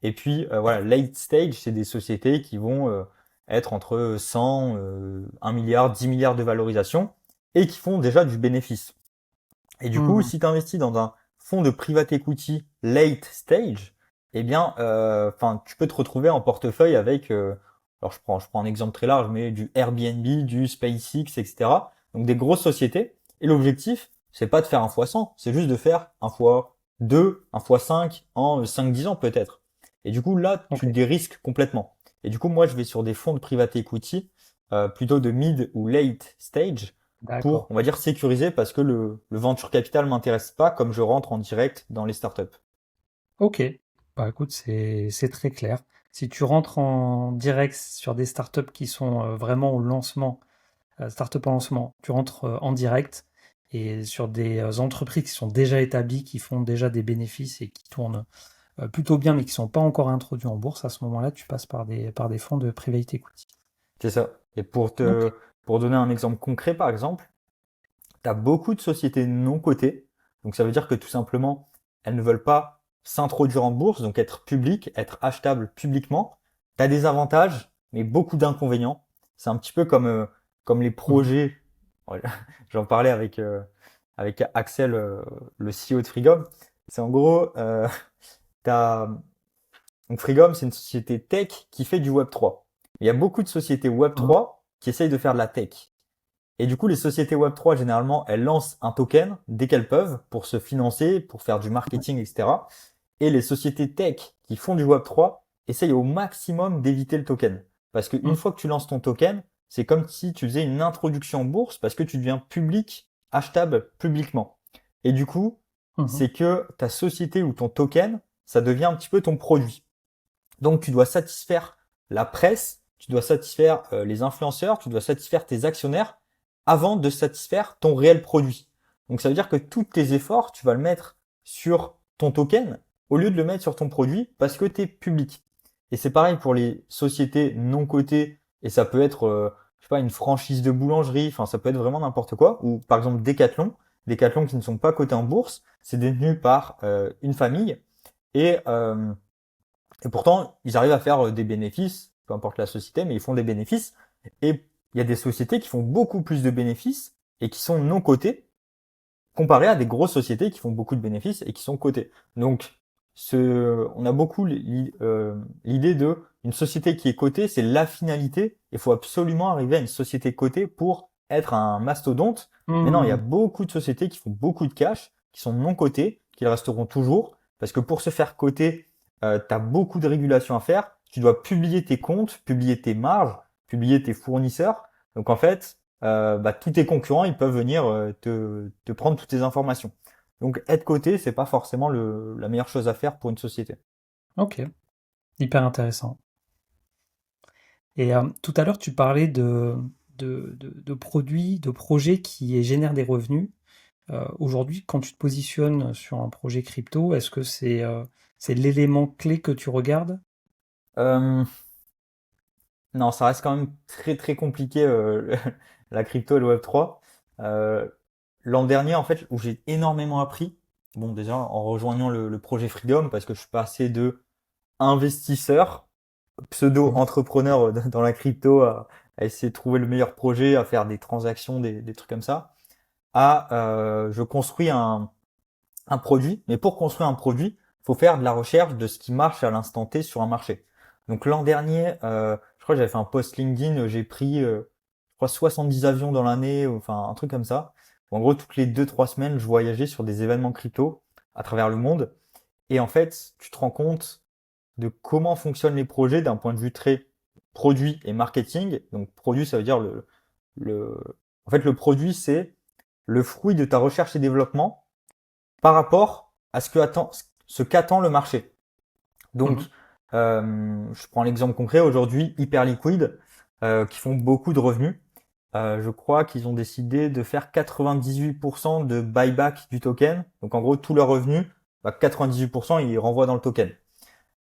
Et puis, voilà, late stage, c'est des sociétés qui vont être entre 100, 1 milliard, 10 milliards de valorisation et qui font déjà du bénéfice. Et du coup, Mhm. si tu investis dans un fonds de private equity late stage, eh bien, enfin, tu peux te retrouver en portefeuille avec, alors je prends un exemple très large, mais du Airbnb, du SpaceX, etc. Donc des grosses sociétés. Et l'objectif, c'est pas de faire un fois 100, c'est juste de faire un fois 2, un fois 5 en 5-10 ans peut-être. Et du coup, là, tu Ok, te dérisques complètement. Et du coup, moi, je vais sur des fonds de private equity, plutôt de mid ou late stage, pour, d'accord. on va dire, sécuriser parce que le venture capital m'intéresse pas comme je rentre en direct dans les startups. Ok, bah écoute, c'est très clair. Si tu rentres en direct sur des startups qui sont vraiment au lancement, startup en lancement, tu rentres en direct et sur des entreprises qui sont déjà établies, qui font déjà des bénéfices et qui tournent plutôt bien, mais qui sont pas encore introduits en bourse, à ce moment-là, tu passes par des fonds de private equity. C'est ça. Et Ok. pour donner un exemple concret, par exemple, tu as beaucoup de sociétés non cotées. Donc ça veut dire que tout simplement, elles ne veulent pas s'introduire en bourse, donc être publiques, être achetables publiquement. Tu as des avantages, mais beaucoup d'inconvénients. C'est un petit peu comme les Mhm. projets. Voilà. J'en parlais avec Axel, le CEO de Frigom. C'est en gros, t'as, donc Frigom, c'est une société tech qui fait du Web3. Il y a beaucoup de sociétés Mhm. Web3 qui essayent de faire de la tech. Et du coup, les sociétés Web3, généralement, elles lancent un token dès qu'elles peuvent pour se financer, pour faire du marketing, etc. Et les sociétés tech qui font du Web3 essayent au maximum d'éviter le token. Parce qu'une Mhm. fois que tu lances ton token, c'est comme si tu faisais une introduction en bourse parce que tu deviens public, achetable publiquement. Et du coup, Mhm. c'est que ta société ou ton token, ça devient un petit peu ton produit. Donc tu dois satisfaire la presse, tu dois satisfaire les influenceurs, tu dois satisfaire tes actionnaires avant de satisfaire ton réel produit. Donc ça veut dire que tous tes efforts, tu vas le mettre sur ton token au lieu de le mettre sur ton produit parce que tu es public. Et c'est pareil pour les sociétés non cotées et ça peut être je sais pas une franchise de boulangerie, enfin ça peut être vraiment n'importe quoi ou par exemple Decathlon qui ne sont pas cotés en bourse, c'est détenu par une famille et et pourtant, ils arrivent à faire des bénéfices, peu importe la société, mais ils font des bénéfices. Et il y a des sociétés qui font beaucoup plus de bénéfices et qui sont non cotées comparé à des grosses sociétés qui font beaucoup de bénéfices et qui sont cotées. Donc, on a beaucoup l'idée de une société qui est cotée, c'est la finalité. Il faut absolument arriver à une société cotée pour être un mastodonte. Mais non, il y a Hmm. beaucoup de sociétés qui font beaucoup de cash, qui sont non cotées, qui le resteront toujours, parce que pour se faire coter, tu as beaucoup de régulations à faire. Tu dois publier tes comptes, publier tes marges, publier tes fournisseurs. Donc en fait, tous tes concurrents, ils peuvent venir te prendre toutes tes informations. Donc être coté, c'est pas forcément la meilleure chose à faire pour une société. Ok, hyper intéressant. Et tout à l'heure, tu parlais de produits, de projets qui génèrent des revenus. Aujourd'hui, quand tu te positionnes sur un projet crypto, est-ce que c'est l'élément clé que tu regardes? Euh, non, ça reste quand même très très compliqué la crypto et le Web3. Euh, L'an dernier, en fait, où j'ai énormément appris, bon déjà en rejoignant le projet Freedom, parce que je suis passé de investisseur, Mhm. pseudo-entrepreneur dans la crypto, à essayer de trouver le meilleur projet, à faire des transactions, des trucs comme ça, à je construis un produit, mais pour construire un produit, faut faire de la recherche de ce qui marche à l'instant T sur un marché. Donc l'an dernier, je crois que j'avais fait un post LinkedIn, j'ai pris, je crois 70 avions dans l'année, enfin un truc comme ça. En gros, toutes les 2 3 semaines, je voyageais sur des événements crypto à travers le monde. Et en fait, tu te rends compte de comment fonctionnent les projets d'un point de vue très produit et marketing. Donc produit, ça veut dire le, en fait, le produit, c'est le fruit de ta recherche et développement par rapport à ce qu'attend le marché. Donc, Mhm. je prends l'exemple concret aujourd'hui, Hyperliquid, qui font beaucoup de revenus. Je crois qu'ils ont décidé de faire 98% de buyback du token. Donc, en gros, tous leurs revenus, 98%, ils renvoient dans le token.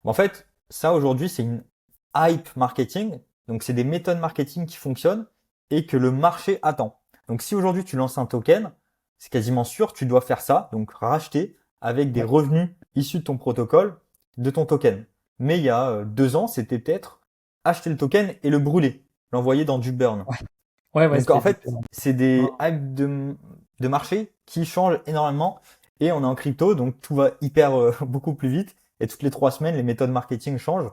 En fait, ça aujourd'hui, c'est une hype marketing. Donc, c'est des méthodes marketing qui fonctionnent et que le marché attend. Donc, si aujourd'hui tu lances un token, c'est quasiment sûr, tu dois faire ça. Donc, racheter avec des Ouais, revenus issus de ton protocole, de ton token. Mais il y a 2 ans, c'était peut-être acheter le token et le brûler, l'envoyer dans du burn. ouais, ouais, ouais, Donc, en c'était fait, différent. c'est des hypes de marché qui changent énormément. Et on est en crypto, donc tout va hyper beaucoup plus vite. Et toutes les 3 semaines, les méthodes marketing changent.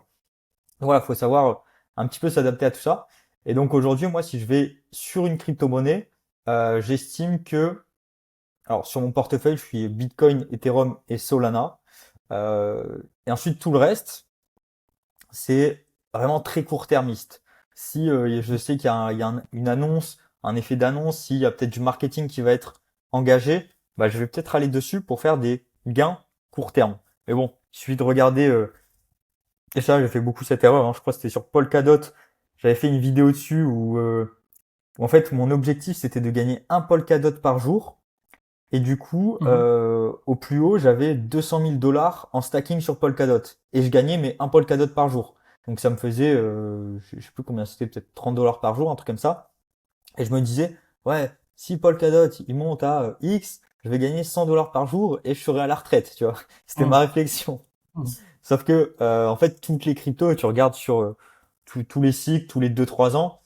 Donc voilà, faut savoir un petit peu s'adapter à tout ça. Et donc aujourd'hui, moi, si je vais sur une crypto-monnaie, j'estime que, alors sur mon portefeuille, je suis Bitcoin, Ethereum et Solana. Et ensuite, tout le reste, c'est vraiment très court-termiste. Si je sais qu'il y a, une annonce, un effet d'annonce, s'il y a peut-être du marketing qui va être engagé, je vais peut-être aller dessus pour faire des gains court terme. Mais bon, il suffit de regarder. Et ça, j'ai fait beaucoup cette erreur. Hein. Je crois que c'était sur Polkadot. J'avais fait une vidéo dessus où en fait mon objectif c'était de gagner un Polkadot par jour. Et du coup, Mhm. au plus haut, j'avais 200 000 dollars en stacking sur Polkadot. Et je gagnais mais un Polkadot par jour. Donc ça me faisait, je sais plus combien c'était, peut-être 30 dollars par jour, un truc comme ça. Et je me disais, ouais, si Polkadot il monte à X, je vais gagner 100 dollars par jour et je serai à la retraite, tu vois. C'était ma Mhm. réflexion. Mhm. Sauf que, en fait, toutes les cryptos, tu regardes sur tous les cycles, tous les 2 3 ans,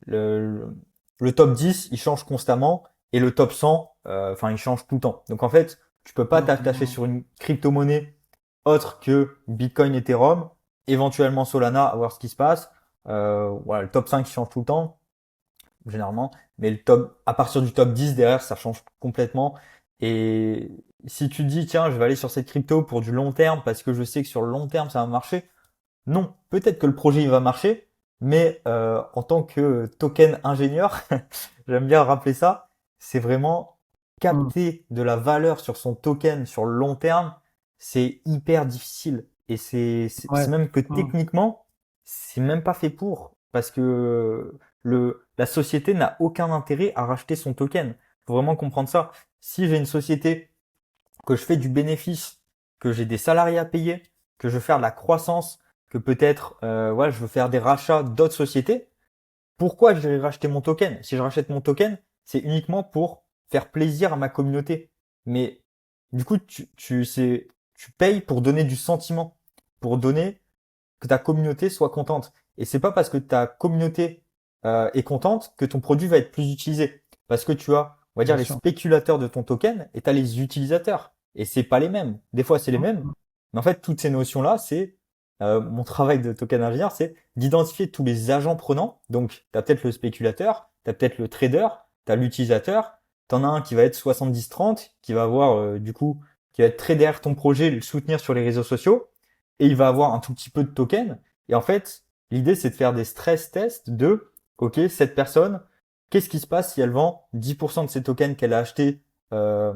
le, le top 10, il change constamment et le top 100, enfin, il change tout le temps. Donc en fait, tu peux pas t'attacher Mhm. sur une crypto-monnaie autre que Bitcoin, Ethereum, éventuellement Solana, à voir ce qui se passe. Voilà, le top 5 il change tout le temps, généralement, mais à partir du top 10 derrière, ça change complètement. Et si tu te dis, tiens, je vais aller sur cette crypto pour du long terme parce que je sais que sur le long terme ça va marcher, non, peut-être que le projet il va marcher, mais en tant que token ingénieur, j'aime bien rappeler ça, c'est vraiment Mhm. capter de la valeur sur son token sur le long terme, c'est hyper difficile. Et c'est Ouais. même que Mhm. techniquement, c'est même pas fait pour, parce que la société n'a aucun intérêt à racheter son token. Faut vraiment comprendre ça. Si j'ai une société, que je fais du bénéfice, que j'ai des salariés à payer, que je veux faire de la croissance, que peut-être ouais, je veux faire des rachats d'autres sociétés, pourquoi je vais racheter mon token? Si je rachète mon token, c'est uniquement pour faire plaisir à ma communauté. Mais du coup, tu payes pour donner du sentiment, pour donner que ta communauté soit contente. Et c'est pas parce que ta communauté est contente que ton produit va être plus utilisé. Parce que tu as on va dire bien les sûr. spéculateurs de ton token et t'as les utilisateurs. Et c'est pas les mêmes. Des fois, c'est les Mmh, mêmes. mmh. Mais en fait, toutes ces notions-là, c'est mon travail de token ingénieur, c'est d'identifier tous les agents prenants. Donc, tu as peut-être le spéculateur, tu as peut-être le trader, tu as l'utilisateur. Tu en as un qui va être 70-30, qui va avoir du coup, qui va être très derrière ton projet, le soutenir sur les réseaux sociaux, et il va avoir un tout petit peu de token. Et en fait, l'idée, c'est de faire des stress tests de, OK, cette personne, qu'est-ce qui se passe si elle vend 10% de ses tokens qu'elle a achetés euh,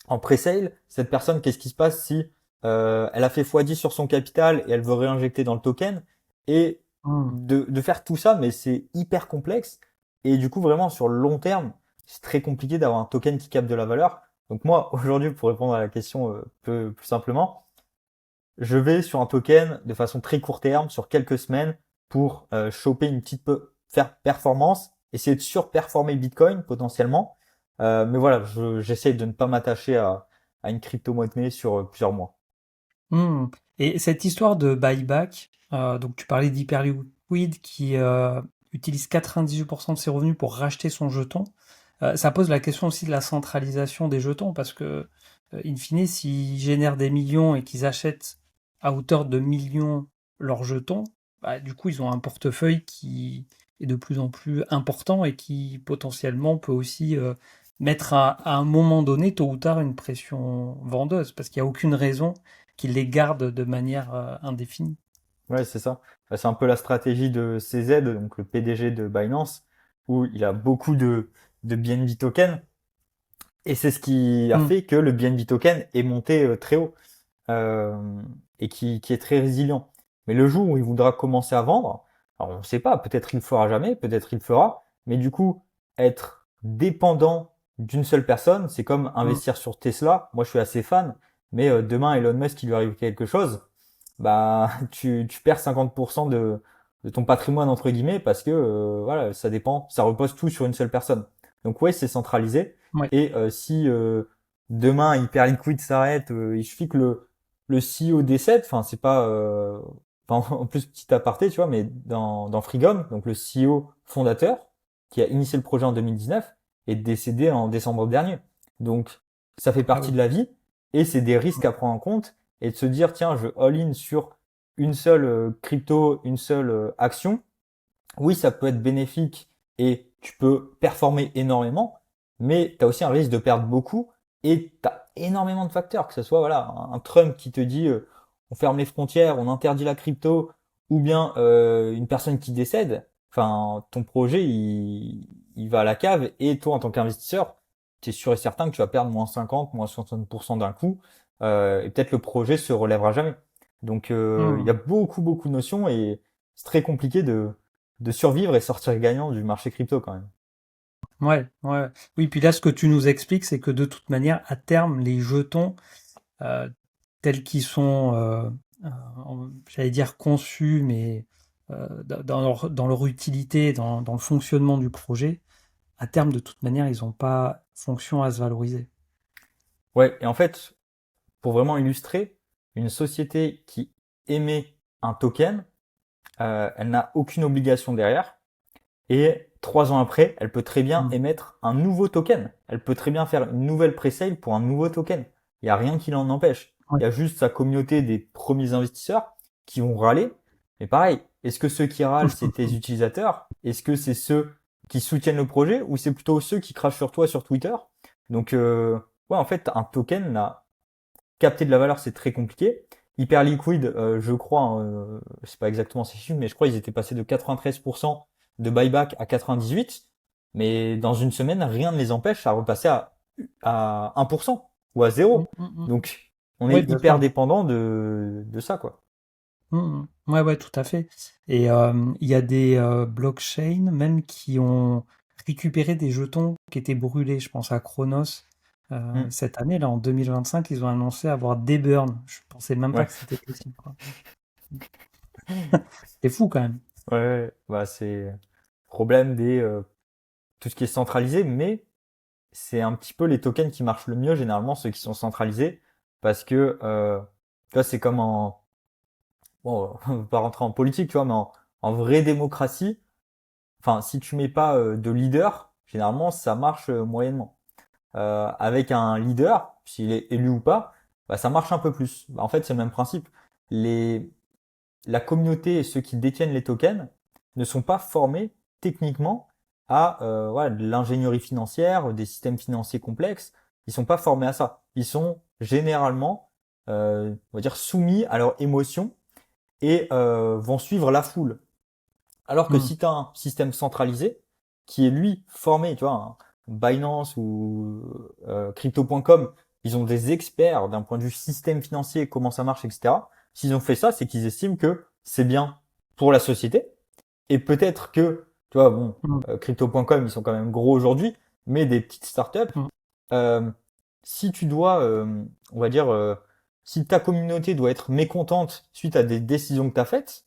en pre-sale, cette personne, qu'est-ce qui se passe si elle a fait x10 sur son capital et elle veut réinjecter dans le token et Mmh. de faire tout ça, mais c'est hyper complexe. Et du coup, vraiment, sur le long terme, c'est très compliqué d'avoir un token qui capte de la valeur. Donc moi, aujourd'hui, pour répondre à la question plus simplement, je vais sur un token de façon très court terme, sur quelques semaines, pour choper une petite faire performance, essayer de surperformer Bitcoin potentiellement. Mais voilà, j'essaie de ne pas m'attacher à une crypto-monnaie sur plusieurs mois. Mmh. Et cette histoire de buyback, donc tu parlais d'Hyperliquid qui utilise 98% de ses revenus pour racheter son jeton. Ça pose la question aussi de la centralisation des jetons parce que, in fine, s'ils génèrent des millions et qu'ils achètent à hauteur de millions leurs jetons, bah, du coup, ils ont un portefeuille qui est de plus en plus important et qui potentiellement peut aussi mettre à un moment donné, tôt ou tard, une pression vendeuse parce qu'il n'y a aucune raison qu'ils les gardent de manière indéfinie. Ouais, c'est ça. Bah, c'est un peu la stratégie de CZ, donc le PDG de Binance, où il a beaucoup de BNB tokens. Et c'est ce qui a Hmm. fait que le BNB token est monté très haut euh, et qui est très résilient. Mais le jour où il voudra commencer à vendre, alors on ne sait pas, peut-être il le fera jamais, peut-être il le fera, mais du coup, être dépendant d'une seule personne, c'est comme Hmm. investir sur Tesla. Moi, je suis assez fan, mais demain, Elon Musk, il lui arrive quelque chose, bah, tu perds 50% de ton patrimoine, entre guillemets, parce que voilà, ça dépend, ça repose tout sur une seule personne. Donc ouais, c'est centralisé. Ouais. Et si demain Hyperliquid s'arrête, il suffit que le CEO décède, enfin c'est pas en plus petit aparté, tu vois, mais dans Freegum, donc le CEO fondateur qui a initié le projet en 2019 est décédé en décembre dernier. Donc ça fait Ah partie oui. de la vie et c'est des risques à prendre en compte et de se dire tiens, je all-in sur une seule crypto, une seule action. Oui, ça peut être bénéfique et tu peux performer énormément, mais tu as aussi un risque de perdre beaucoup et tu as énormément de facteurs, que ce soit voilà, un Trump qui te dit on ferme les frontières, on interdit la crypto, ou bien une personne qui décède, enfin ton projet il va à la cave et toi en tant qu'investisseur, tu es sûr et certain que tu vas perdre moins 50, moins 60% d'un coup et peut-être le projet se relèvera jamais. Donc il y Hmm. a beaucoup de notions et c'est très compliqué de survivre et sortir gagnant du marché crypto quand même. Ouais, ouais. Oui, puis là, ce que tu nous expliques, c'est que de toute manière, à terme, les jetons, euh, tels qu'ils sont, j'allais dire conçus, mais dans leur utilité, dans le fonctionnement du projet, à terme, de toute manière, ils n'ont pas fonction à se valoriser. Ouais, et en fait, pour vraiment illustrer, une société qui émet un token, elle n'a aucune obligation derrière. Et 3 ans après, elle peut très bien Hmm. émettre un nouveau token. Elle peut très bien faire une nouvelle pre-sale pour un nouveau token. Il n'y a rien qui l'en empêche. Ouais. Il y a juste sa communauté des premiers investisseurs qui vont râler. Mais pareil, est-ce que ceux qui râlent, c'est tes utilisateurs? Est-ce que c'est ceux qui soutiennent le projet ou c'est plutôt ceux qui crachent sur toi sur Twitter? Donc, ouais, en fait, un token n'a capter de la valeur, c'est très compliqué. Hyperliquid, je crois, hein, je sais pas exactement ces chiffres, mais je crois qu'ils étaient passés de 93% de buyback à 98%. Mais dans une semaine, rien ne les empêche à repasser à 1% ou à Hmm, 0. hmm, hmm. Donc, on est Oui, bien hyper sûr. dépendant de ça, quoi. Hmm. Ouais, ouais, tout à fait. Et il y a des blockchains même qui ont récupéré des jetons qui étaient brûlés. Je pense à Chronos. Hmm. Cette année, là, en 2025, ils ont annoncé avoir déburn. Je pensais même pas Ouais. que c'était possible, quoi. C'est fou quand même. Ouais, ouais. Bah, c'est problème des tout ce qui est centralisé, mais c'est un petit peu les tokens qui marchent le mieux généralement ceux qui sont centralisés parce que tu vois c'est comme en bon on va pas rentrer en politique tu vois mais en vraie démocratie enfin si tu mets pas de leader généralement ça marche moyennement avec un leader, s'il est élu ou pas, bah, ça marche un peu plus. Bah, en fait, c'est le même principe. Les, la communauté et ceux qui détiennent les tokens ne sont pas formés techniquement à voilà, de l'ingénierie financière, des systèmes financiers complexes. Ils sont pas formés à ça. Ils sont généralement, on va dire, soumis à leurs émotions et vont suivre la foule. Alors que Hmm. si tu as un système centralisé qui est lui formé, tu vois, un Binance ou crypto.com, ils ont des experts d'un point de vue système financier, comment ça marche, etc. S'ils ont fait ça, c'est qu'ils estiment que c'est bien pour la société. Et peut-être que, tu vois, bon, Hmm. crypto.com, ils sont quand même gros aujourd'hui, mais des petites startups, Hmm. euh, si tu dois, on va dire, si ta communauté doit être mécontente suite à des décisions que tu as faites,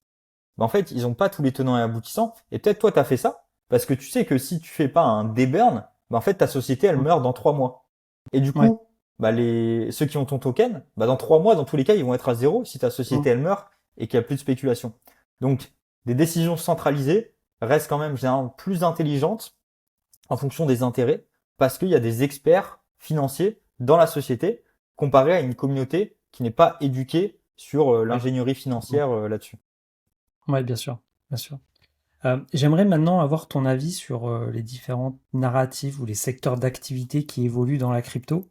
bah, en fait, ils ont pas tous les tenants et aboutissants. Et peut-être toi, tu as fait ça parce que tu sais que si tu fais pas un déburn, bah, en fait, ta société, elle Hmm. meurt dans 3 mois. Et du Ouais. coup, bah, ceux qui ont ton token, bah, dans 3 mois, dans tous les cas, ils vont être à zéro si ta Hmm. société, elle meurt et qu'il n'y a plus de spéculation. Donc, des décisions centralisées restent quand même généralement plus intelligentes en fonction des intérêts parce qu'il y a des experts financiers dans la société comparé à une communauté qui n'est pas éduquée sur Ouais. l'ingénierie Hmm. financière là-dessus. Ouais, bien sûr, bien sûr. J'aimerais maintenant avoir ton avis sur les différentes narratives ou les secteurs d'activité qui évoluent dans la crypto.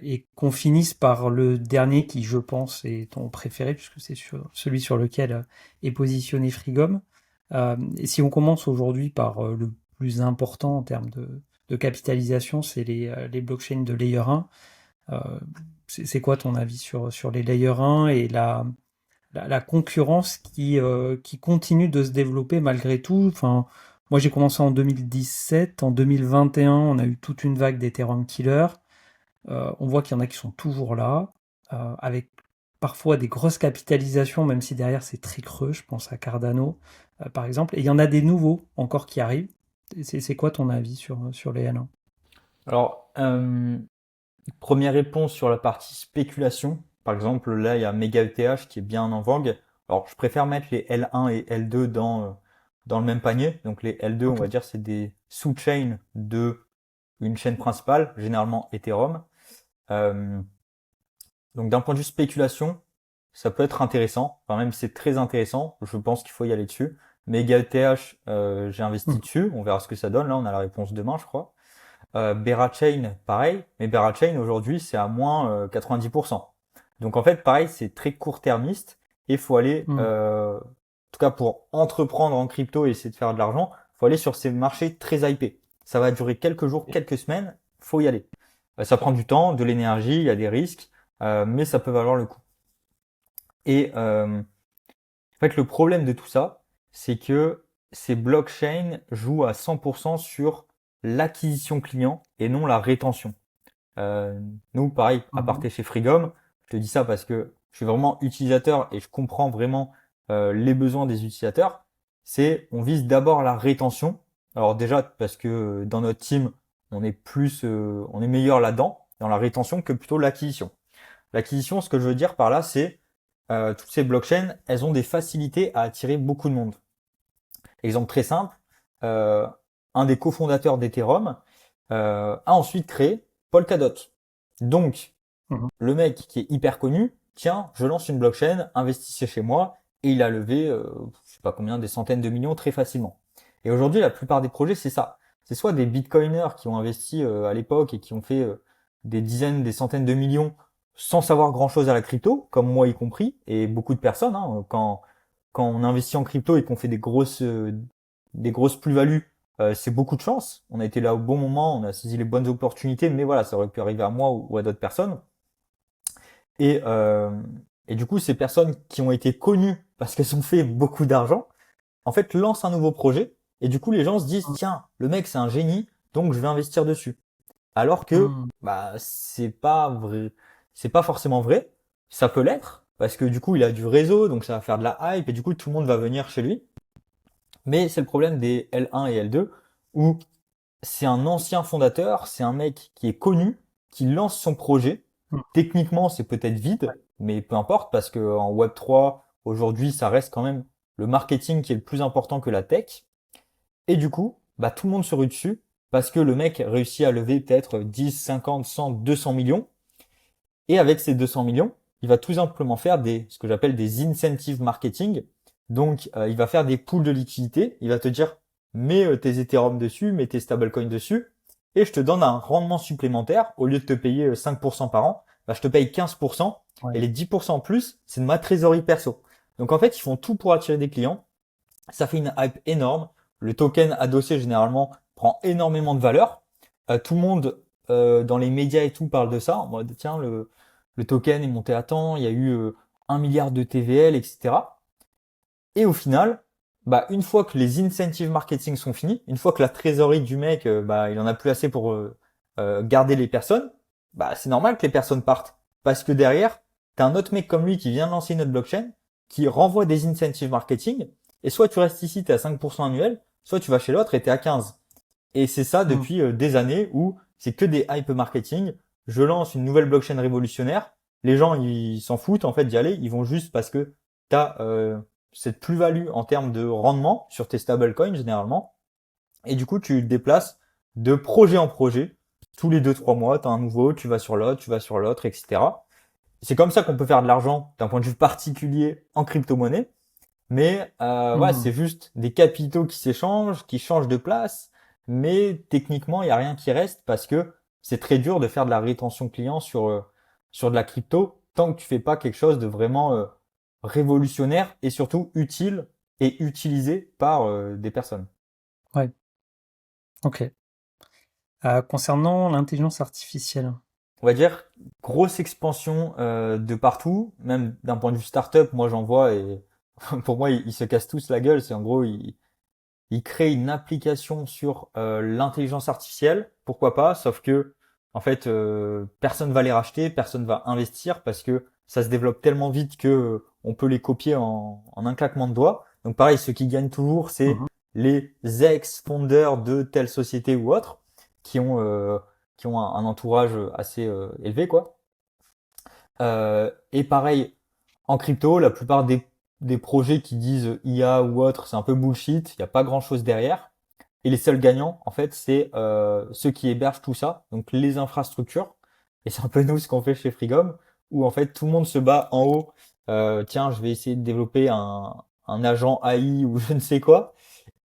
Et qu'on finisse par le dernier qui, je pense, est ton préféré, puisque c'est celui sur lequel est positionné Frigom. Et si on commence aujourd'hui par le plus important en termes de capitalisation, c'est les blockchains de Layer 1. Euh, c'est quoi ton avis sur les Layer 1 et la concurrence qui continue de se développer malgré tout? Enfin, moi j'ai commencé en 2017, en 2021 on a eu toute une vague d'Ethereum killer. On voit qu'il y en a qui sont toujours là, avec parfois des grosses capitalisations, même si derrière c'est très creux. Je pense à Cardano, par exemple. Et il y en a des nouveaux encore qui arrivent. C'est quoi ton avis sur les L1? Alors, première réponse sur la partie spéculation. Par exemple, là, il y a MegaETH qui est bien en vogue. Alors, je préfère mettre les L1 et L2 dans le même panier. Donc, les L2, on Ok. va dire, c'est des sous-chains de une chaîne principale, généralement Ethereum. Euh, donc, d'un point de vue spéculation, ça peut être intéressant. Enfin, même c'est très intéressant. Je pense qu'il faut y aller dessus. MegaETH, j'ai investi Hmm. dessus. On verra ce que ça donne. Là, on a la réponse demain, je crois. Berachain, pareil, mais Berachain aujourd'hui c'est à moins 90%. Donc en fait, pareil, c'est très court-termiste et il faut aller, Hmm. en tout cas pour entreprendre en crypto et essayer de faire de l'argent, faut aller sur ces marchés très hypés. Ça va durer quelques jours, quelques semaines, faut y aller. Ça prend du temps, de l'énergie, il y a des risques, mais ça peut valoir le coup. Et en fait, le problème de tout ça, c'est que ces blockchains jouent à 100% sur l'acquisition client et non la rétention. Euh, Nous, pareil, à Mhm. parté chez Frigom, je te dis ça parce que je suis vraiment utilisateur et je comprends vraiment les besoins des utilisateurs. C'est, on vise d'abord la rétention. Alors déjà parce que dans notre team, on est meilleur là-dedans, dans la rétention que plutôt l'acquisition. L'acquisition, ce que je veux dire par là, c'est toutes ces blockchains, elles ont des facilités à attirer beaucoup de monde. Exemple très simple, euh, un des cofondateurs d'Ethereum a ensuite créé Polkadot. Donc, Mhm. le mec qui est hyper connu, tiens, je lance une blockchain, investissez chez moi, et il a levé, je sais pas combien, des centaines de millions très facilement. Et aujourd'hui, la plupart des projets, c'est ça. C'est soit des bitcoiners qui ont investi à l'époque et qui ont fait des dizaines, des centaines de millions sans savoir grand-chose à la crypto, comme moi y compris, et beaucoup de personnes, hein, quand on investit en crypto et qu'on fait des grosses plus-values, c'est beaucoup de chance. On a été là au bon moment, on a saisi les bonnes opportunités, mais voilà, ça aurait pu arriver à moi ou à d'autres personnes. Et, euh, et du coup, ces personnes qui ont été connues parce qu'elles ont fait beaucoup d'argent, en fait, lancent un nouveau projet. Et du coup, les gens se disent, tiens, le mec, c'est un génie, donc je vais investir dessus. Alors que, Mhm. bah, c'est pas vrai, c'est pas forcément vrai. Ça peut l'être, parce que du coup, il a du réseau, donc ça va faire de la hype, et du coup, tout le monde va venir chez lui. Mais c'est le problème des L1 et L2, où c'est un ancien fondateur, c'est un mec qui est connu, qui lance son projet. Mhm. Techniquement, c'est peut-être vide, mais peu importe, parce que en Web3, aujourd'hui, ça reste quand même le marketing qui est le plus important que la tech. Et du coup, bah, tout le monde se rue dessus. parce que le mec réussit à lever peut-être 10, 50, 100, 200 millions. Et avec ces 200 millions, il va tout simplement faire ce que j'appelle des incentive marketing. Donc, il va faire des pools de liquidité. Il va te dire, mets tes Ethereum dessus, mets tes stablecoins dessus, et je te donne un rendement supplémentaire. Au lieu de te payer 5% par an, bah, je te paye 15%, et Ouais. les 10% en plus, c'est de ma trésorerie perso. Donc, en fait, ils font tout pour attirer des clients. Ça fait une hype énorme. Le token adossé, généralement, prend énormément de valeur. Tout le monde, dans les médias et tout, parle de ça. En mode, tiens, le token est monté à temps, il y a eu 1 milliard de TVL, etc. Et au final, bah, une fois que les incentives marketing sont finis, une fois que la trésorerie du mec, bah, il en a plus assez pour garder les personnes, bah, c'est normal que les personnes partent. Parce que derrière, t'as un autre mec comme lui qui vient de lancer une autre blockchain, qui renvoie des incentives marketing, et soit tu restes ici, t'es à 5% annuel, soit tu vas chez l'autre et t'es à 15. Et c'est ça Mm. depuis des années où c'est que des hype marketing. Je lance une nouvelle blockchain révolutionnaire. Les gens, ils s'en foutent en fait d'y aller. Ils vont juste parce que tu as cette plus-value en termes de rendement sur tes stablecoins généralement. Et du coup, tu te déplaces de projet en projet. Tous les 2, 3 mois, tu as un nouveau, tu vas sur l'autre, tu vas sur l'autre, etc. C'est comme ça qu'on peut faire de l'argent d'un point de vue particulier en crypto-monnaie. Mais ouais, Mm. c'est juste des capitaux qui s'échangent, qui changent de place, mais techniquement, il n'y a rien qui reste parce que c'est très dur de faire de la rétention client sur de la crypto tant que tu fais pas quelque chose de vraiment révolutionnaire et surtout utile et utilisé par des personnes. Ouais. Ok. Concernant l'intelligence artificielle. On va dire grosse expansion de partout, même d'un point de vue startup, moi j'en vois et pour moi ils se cassent tous la gueule. C'est en gros il crée une application sur l'intelligence artificielle, pourquoi pas, sauf que en fait personne va les racheter, personne va investir parce que ça se développe tellement vite que on peut les copier en un claquement de doigts. Donc pareil, ceux qui gagnent toujours, c'est Mhm. les ex-fondeurs de telle société ou autre qui ont euh, qui ont un entourage assez élevé quoi. Et pareil, en crypto, la plupart des projets qui disent IA ou autre, c'est un peu bullshit, il n'y a pas grand-chose derrière. Et les seuls gagnants, en fait, c'est ceux qui hébergent tout ça, donc les infrastructures. Et c'est un peu nous ce qu'on fait chez Frigom, où en fait tout le monde se bat en haut. Tiens, je vais essayer de développer un agent AI ou je ne sais quoi.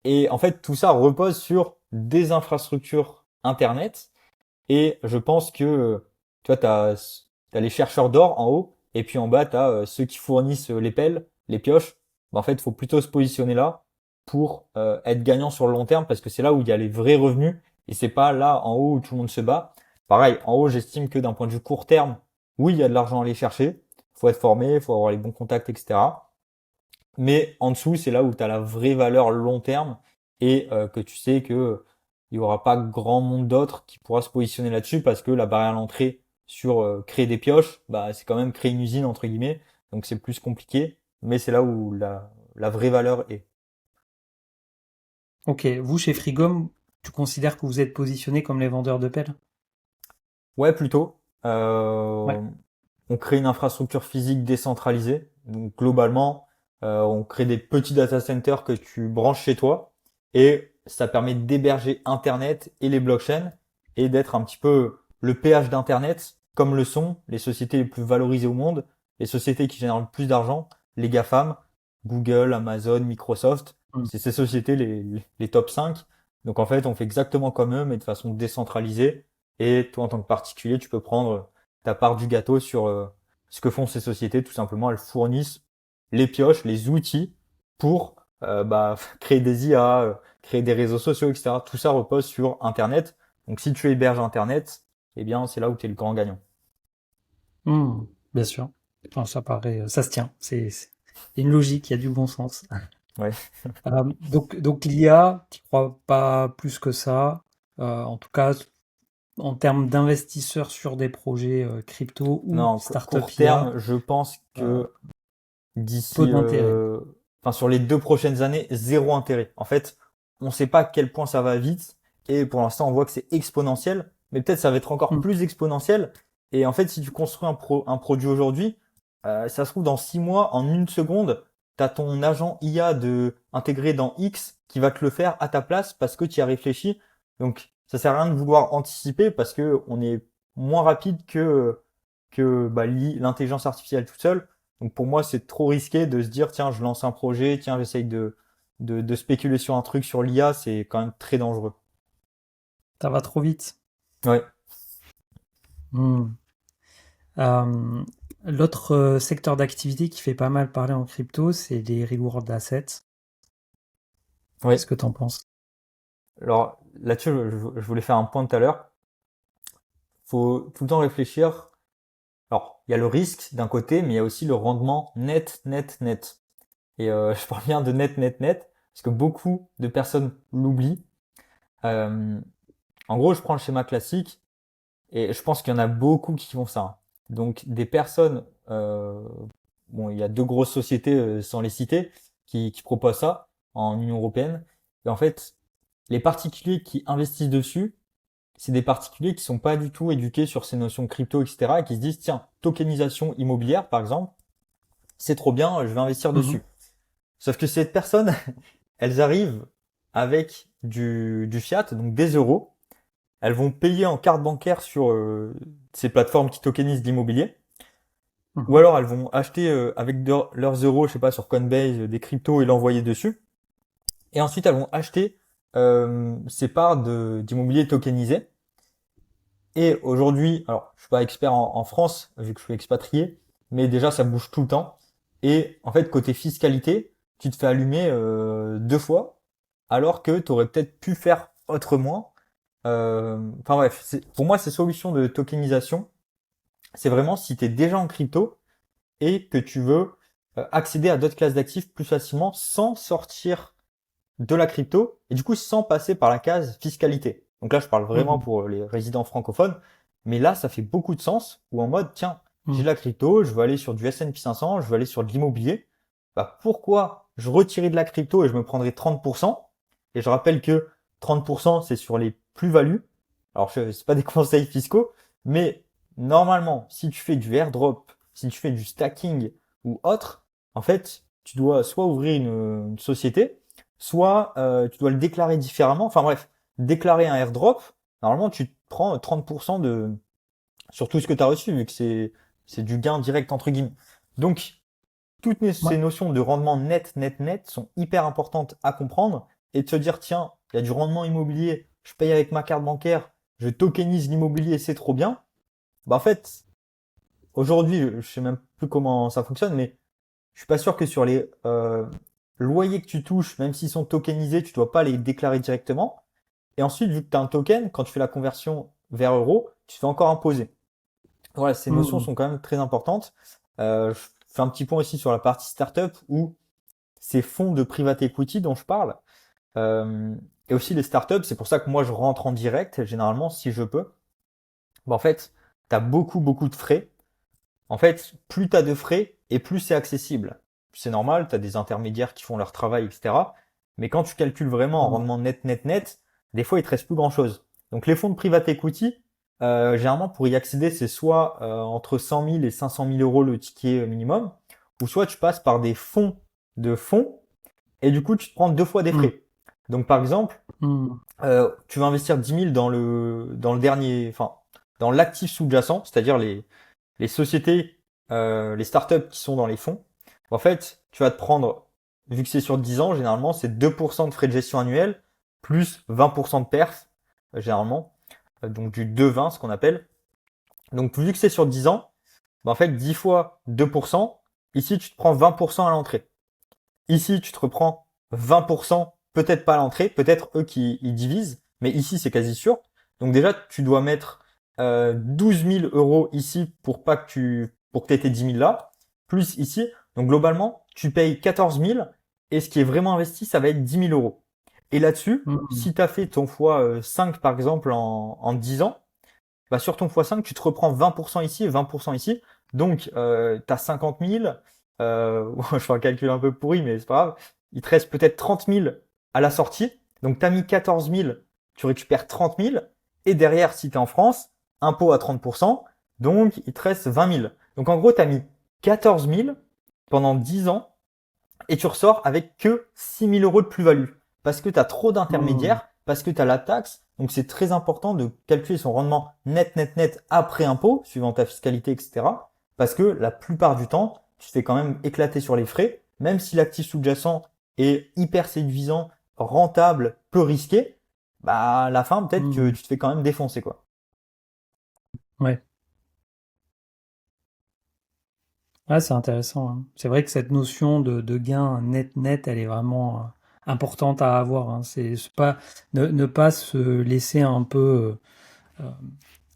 Et en fait, tout ça repose sur des infrastructures Internet et je pense que, tu vois, t'as les chercheurs d'or en haut, et puis en bas, t'as ceux qui fournissent les pelles, les pioches. Bah, en fait, il faut plutôt se positionner là pour être gagnant sur le long terme, parce que c'est là où il y a les vrais revenus, et c'est pas là en haut où tout le monde se bat. Pareil, en haut, j'estime que d'un point de vue court terme, oui, il y a de l'argent à aller chercher, faut être formé, faut avoir les bons contacts, etc. Mais en dessous, c'est là où tu as la vraie valeur long terme et que tu sais que il y aura pas grand monde d'autres qui pourra se positionner là-dessus parce que la barrière à l'entrée sur créer des pioches, bah c'est quand même créer une usine entre guillemets, donc c'est plus compliqué, mais c'est là où la vraie valeur est. Ok. Vous, chez Frigom, tu considères que vous êtes positionné comme les vendeurs de pelles? Ouais, plutôt. Ouais. On crée une infrastructure physique décentralisée. Donc globalement, on crée des petits data centers que tu branches chez toi et ça permet d'héberger Internet et les blockchains et d'être un petit peu le péage d'Internet comme le sont les sociétés les plus valorisées au monde, les sociétés qui génèrent le plus d'argent, les GAFAM, Google, Amazon, Microsoft. Mm. C'est ces sociétés les top 5. Donc en fait, on fait exactement comme eux, mais de façon décentralisée. Et toi, en tant que particulier, tu peux prendre ta part du gâteau sur ce que font ces sociétés. Tout simplement, elles fournissent les pioches, les outils pour bah, créer des IA, créer des réseaux sociaux, etc. Tout ça repose sur Internet. Donc, si tu héberges Internet, eh bien, c'est là où tu es le grand gagnant. Mm. Bien sûr. Enfin, ça paraît, ça se tient. Il y a une logique, il y a du bon sens. Ouais. Donc l'IA, tu crois pas plus que ça. En tout cas, en termes d'investisseurs sur des projets crypto ou Non, startup court IA, terme, je pense euh, que peu d'ici, d'intérêt. enfin sur les 2 prochaines années, zéro intérêt. En fait, on ne sait pas à quel point ça va vite, et pour l'instant, on voit que c'est exponentiel, mais peut-être ça va être encore Mm. plus exponentiel. Et en fait, si tu construis un produit aujourd'hui, ça se trouve dans 6 mois, en une seconde, t'as ton agent IA intégré dans X qui va te le faire à ta place parce que tu y as réfléchi. Donc, ça sert à rien de vouloir anticiper parce que on est moins rapide que bah, l'intelligence artificielle toute seule. Donc pour moi, c'est trop risqué de se dire, tiens, je lance un projet, tiens, j'essaye de spéculer sur un truc sur l'IA, c'est quand même très dangereux. Ça va trop vite. Ouais, Hmm. Euh, L'autre secteur d'activité qui fait pas mal parler en crypto, c'est les reward assets. ouais. Qu'est-ce que t'en penses? Alors là-dessus, je voulais faire un point tout à l'heure. Faut tout le temps réfléchir. Alors, il y a le risque d'un côté, mais il y a aussi le rendement net, net, net. Et je parle bien de net, net, net, parce que beaucoup de personnes l'oublient. Euh, En gros, je prends le schéma classique et je pense qu'il y en a beaucoup qui font ça. Donc, des personnes, bon, il y a deux grosses sociétés, sans les citer, qui proposent ça en Union européenne. Et en fait, les particuliers qui investissent dessus, c'est des particuliers qui sont pas du tout éduqués sur ces notions de crypto, etc., et qui se disent, tiens, tokenisation immobilière, par exemple, c'est trop bien, je vais investir Mhm. dessus. Sauf que ces personnes, elles arrivent avec du fiat, donc des euros. Elles vont payer en carte bancaire sur ces plateformes qui tokenisent l'immobilier. Ou Mhm. alors elles vont acheter avec leurs euros, je sais pas, sur Coinbase, des cryptos et l'envoyer dessus. Et ensuite elles vont acheter ces parts d'immobilier tokenisé. Et aujourd'hui, alors je suis pas expert en France, vu que je suis expatrié, mais déjà ça bouge tout le temps. Et en fait, côté fiscalité, tu te fais allumer deux fois, alors que tu aurais peut-être pu faire autrement. Enfin bref, pour moi, ces solutions de tokenisation, c'est vraiment si tu es déjà en crypto et que tu veux accéder à d'autres classes d'actifs plus facilement sans sortir de la crypto et du coup sans passer par la case fiscalité. Donc là, je parle vraiment Mhm. pour les résidents francophones, mais là, ça fait beaucoup de sens ou en mode, tiens, j'ai Mhm. de la crypto, je veux aller sur du S&P 500, je veux aller sur de l'immobilier. Bah, pourquoi je retirais de la crypto et je me prendrais 30%? Et je rappelle que 30%, c'est sur les plus-values. Alors, c'est pas des conseils fiscaux, mais normalement, si tu fais du airdrop, si tu fais du stacking ou autre, en fait, tu dois soit ouvrir une société, soit tu dois le déclarer différemment. Enfin bref, déclarer un airdrop, normalement tu te prends 30% sur tout ce que tu as reçu, vu que c'est du gain direct entre guillemets. Donc, Ouais. ces notions de rendement net, net, net sont hyper importantes à comprendre et de se dire, tiens, il y a du rendement immobilier, je paye avec ma carte bancaire, je tokenise l'immobilier, c'est trop bien. Bah en fait, aujourd'hui, je sais même plus comment ça fonctionne, mais je suis pas sûr que sur les loyers que tu touches, même s'ils sont tokenisés, tu dois pas les déclarer directement. Et ensuite, vu que tu as un token, quand tu fais la conversion vers euro, tu te fais encore imposer. Voilà, ces notions Mhm. sont quand même très importantes. Je fais un petit point aussi sur la partie startup où ces fonds de private equity dont je parle, euh, et aussi les startups, c'est pour ça que moi je rentre en direct, généralement, si je peux. Bah, en fait, tu as beaucoup, beaucoup de frais. En fait, plus tu as de frais et plus c'est accessible. C'est normal, tu as des intermédiaires qui font leur travail, etc. Mais quand tu calcules vraiment en Mhm. rendement net, net, net, des fois il te reste plus grand-chose. Donc les fonds de private equity, généralement pour y accéder, c'est soit entre 100 000 et 500 000 euros le ticket minimum, ou soit tu passes par des fonds de fonds et du coup tu te prends deux fois des Mhm. frais. Donc par exemple, Mhm. tu vas investir 10 000 dans le dernier, enfin dans l'actif sous-jacent, c'est-à-dire les sociétés, les startups qui sont dans les fonds, en fait, tu vas te prendre, vu que c'est sur 10 ans, généralement, c'est 2% de frais de gestion annuels, plus 20% de perf, généralement, donc du 2,20, ce qu'on appelle. Donc, vu que c'est sur 10 ans, bah, en fait, 10 fois 2%, ici, tu te prends 20% à l'entrée. Ici, tu te reprends 20%, peut-être pas à l'entrée, peut-être eux qui ils divisent, mais ici, c'est quasi sûr. Donc déjà, tu dois mettre 12 000 euros ici pour que tu aies tes 10 000 là, plus ici. Donc globalement, tu payes 14 000 et ce qui est vraiment investi, ça va être 10 000 euros. Et là-dessus, Mhm. si tu as fait ton fois 5 par exemple en 10 ans, bah sur ton x5, tu te reprends 20% ici et 20% ici. Donc, tu as 50 000. Je fais un calcul un peu pourri, mais c'est pas grave. Il te reste peut-être 30 000 à la sortie. Donc, tu as mis 14 000, tu récupères 30 000. Et derrière, si tu es en France, impôt à 30%. Donc, il te reste 20 000. Donc, en gros, tu as mis 14 000 pendant 10 ans et tu ressors avec que 6 000 euros de plus-value. Parce que tu as trop Mhm. d'intermédiaires, parce que tu as la taxe. Donc c'est très important de calculer son rendement net, net, net après impôt, suivant ta fiscalité, etc. Parce que la plupart du temps, tu te fais quand même éclater sur les frais, même si l'actif sous-jacent est hyper séduisant, rentable, peu risqué, bah à la fin peut-être que Mhm. tu te fais quand même défoncer quoi. Ouais. Ah, c'est intéressant, hein. C'est vrai que cette notion de gain net, elle est vraiment importante à avoir, hein. C'est pas ne pas se laisser un peu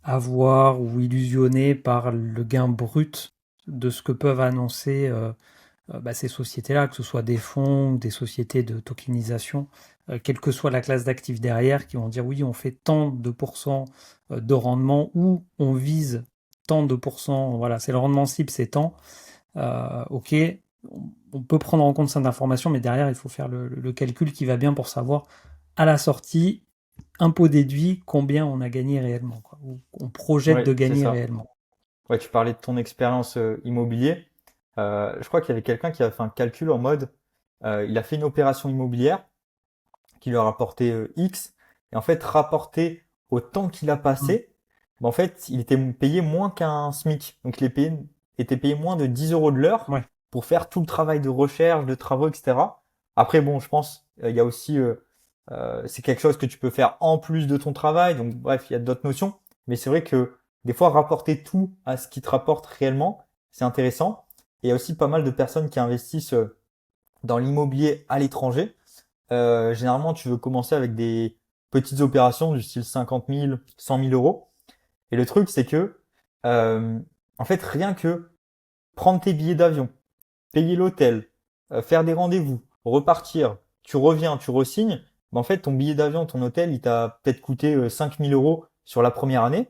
avoir ou illusionner par le gain brut de ce que peuvent annoncer ces sociétés-là, que ce soit des fonds ou des sociétés de tokenisation, quelle que soit la classe d'actifs derrière, qui vont dire oui, on fait tant de pourcents de rendement ou on vise tant de pourcents, voilà, c'est le rendement cible, c'est tant. Ok, on peut prendre en compte cette information, mais derrière, il faut faire le calcul qui va bien pour savoir à la sortie, impôt déduit, combien on a gagné réellement, quoi, ou on projette Oui, de c'est gagner ça. réellement. Ouais, tu parlais de ton expérience immobilier. Je crois qu'il y avait quelqu'un qui a fait un calcul en mode, il a fait une opération immobilière qui lui a rapporté X, et en fait, rapporté au temps qu'il a Mm. passé, bah, en fait, il était payé moins qu'un SMIC. Donc, était payé moins de 10 euros de l'heure Ouais. pour faire tout le travail de recherche, de travaux, etc. Après, bon, je pense, il y a aussi, c'est quelque chose que tu peux faire en plus de ton travail. Donc, bref, il y a d'autres notions. Mais c'est vrai que des fois, rapporter tout à ce qui te rapporte réellement, c'est intéressant. Et il y a aussi pas mal de personnes qui investissent dans l'immobilier à l'étranger. Généralement, tu veux commencer avec des petites opérations du style 50 000, 100 000 euros. Et le truc, c'est que, euh, en fait, rien que prendre tes billets d'avion, payer l'hôtel, faire des rendez-vous, repartir, tu reviens, tu re-signes, ben en fait, ton billet d'avion, ton hôtel, il t'a peut-être coûté 5 000 euros sur la première année.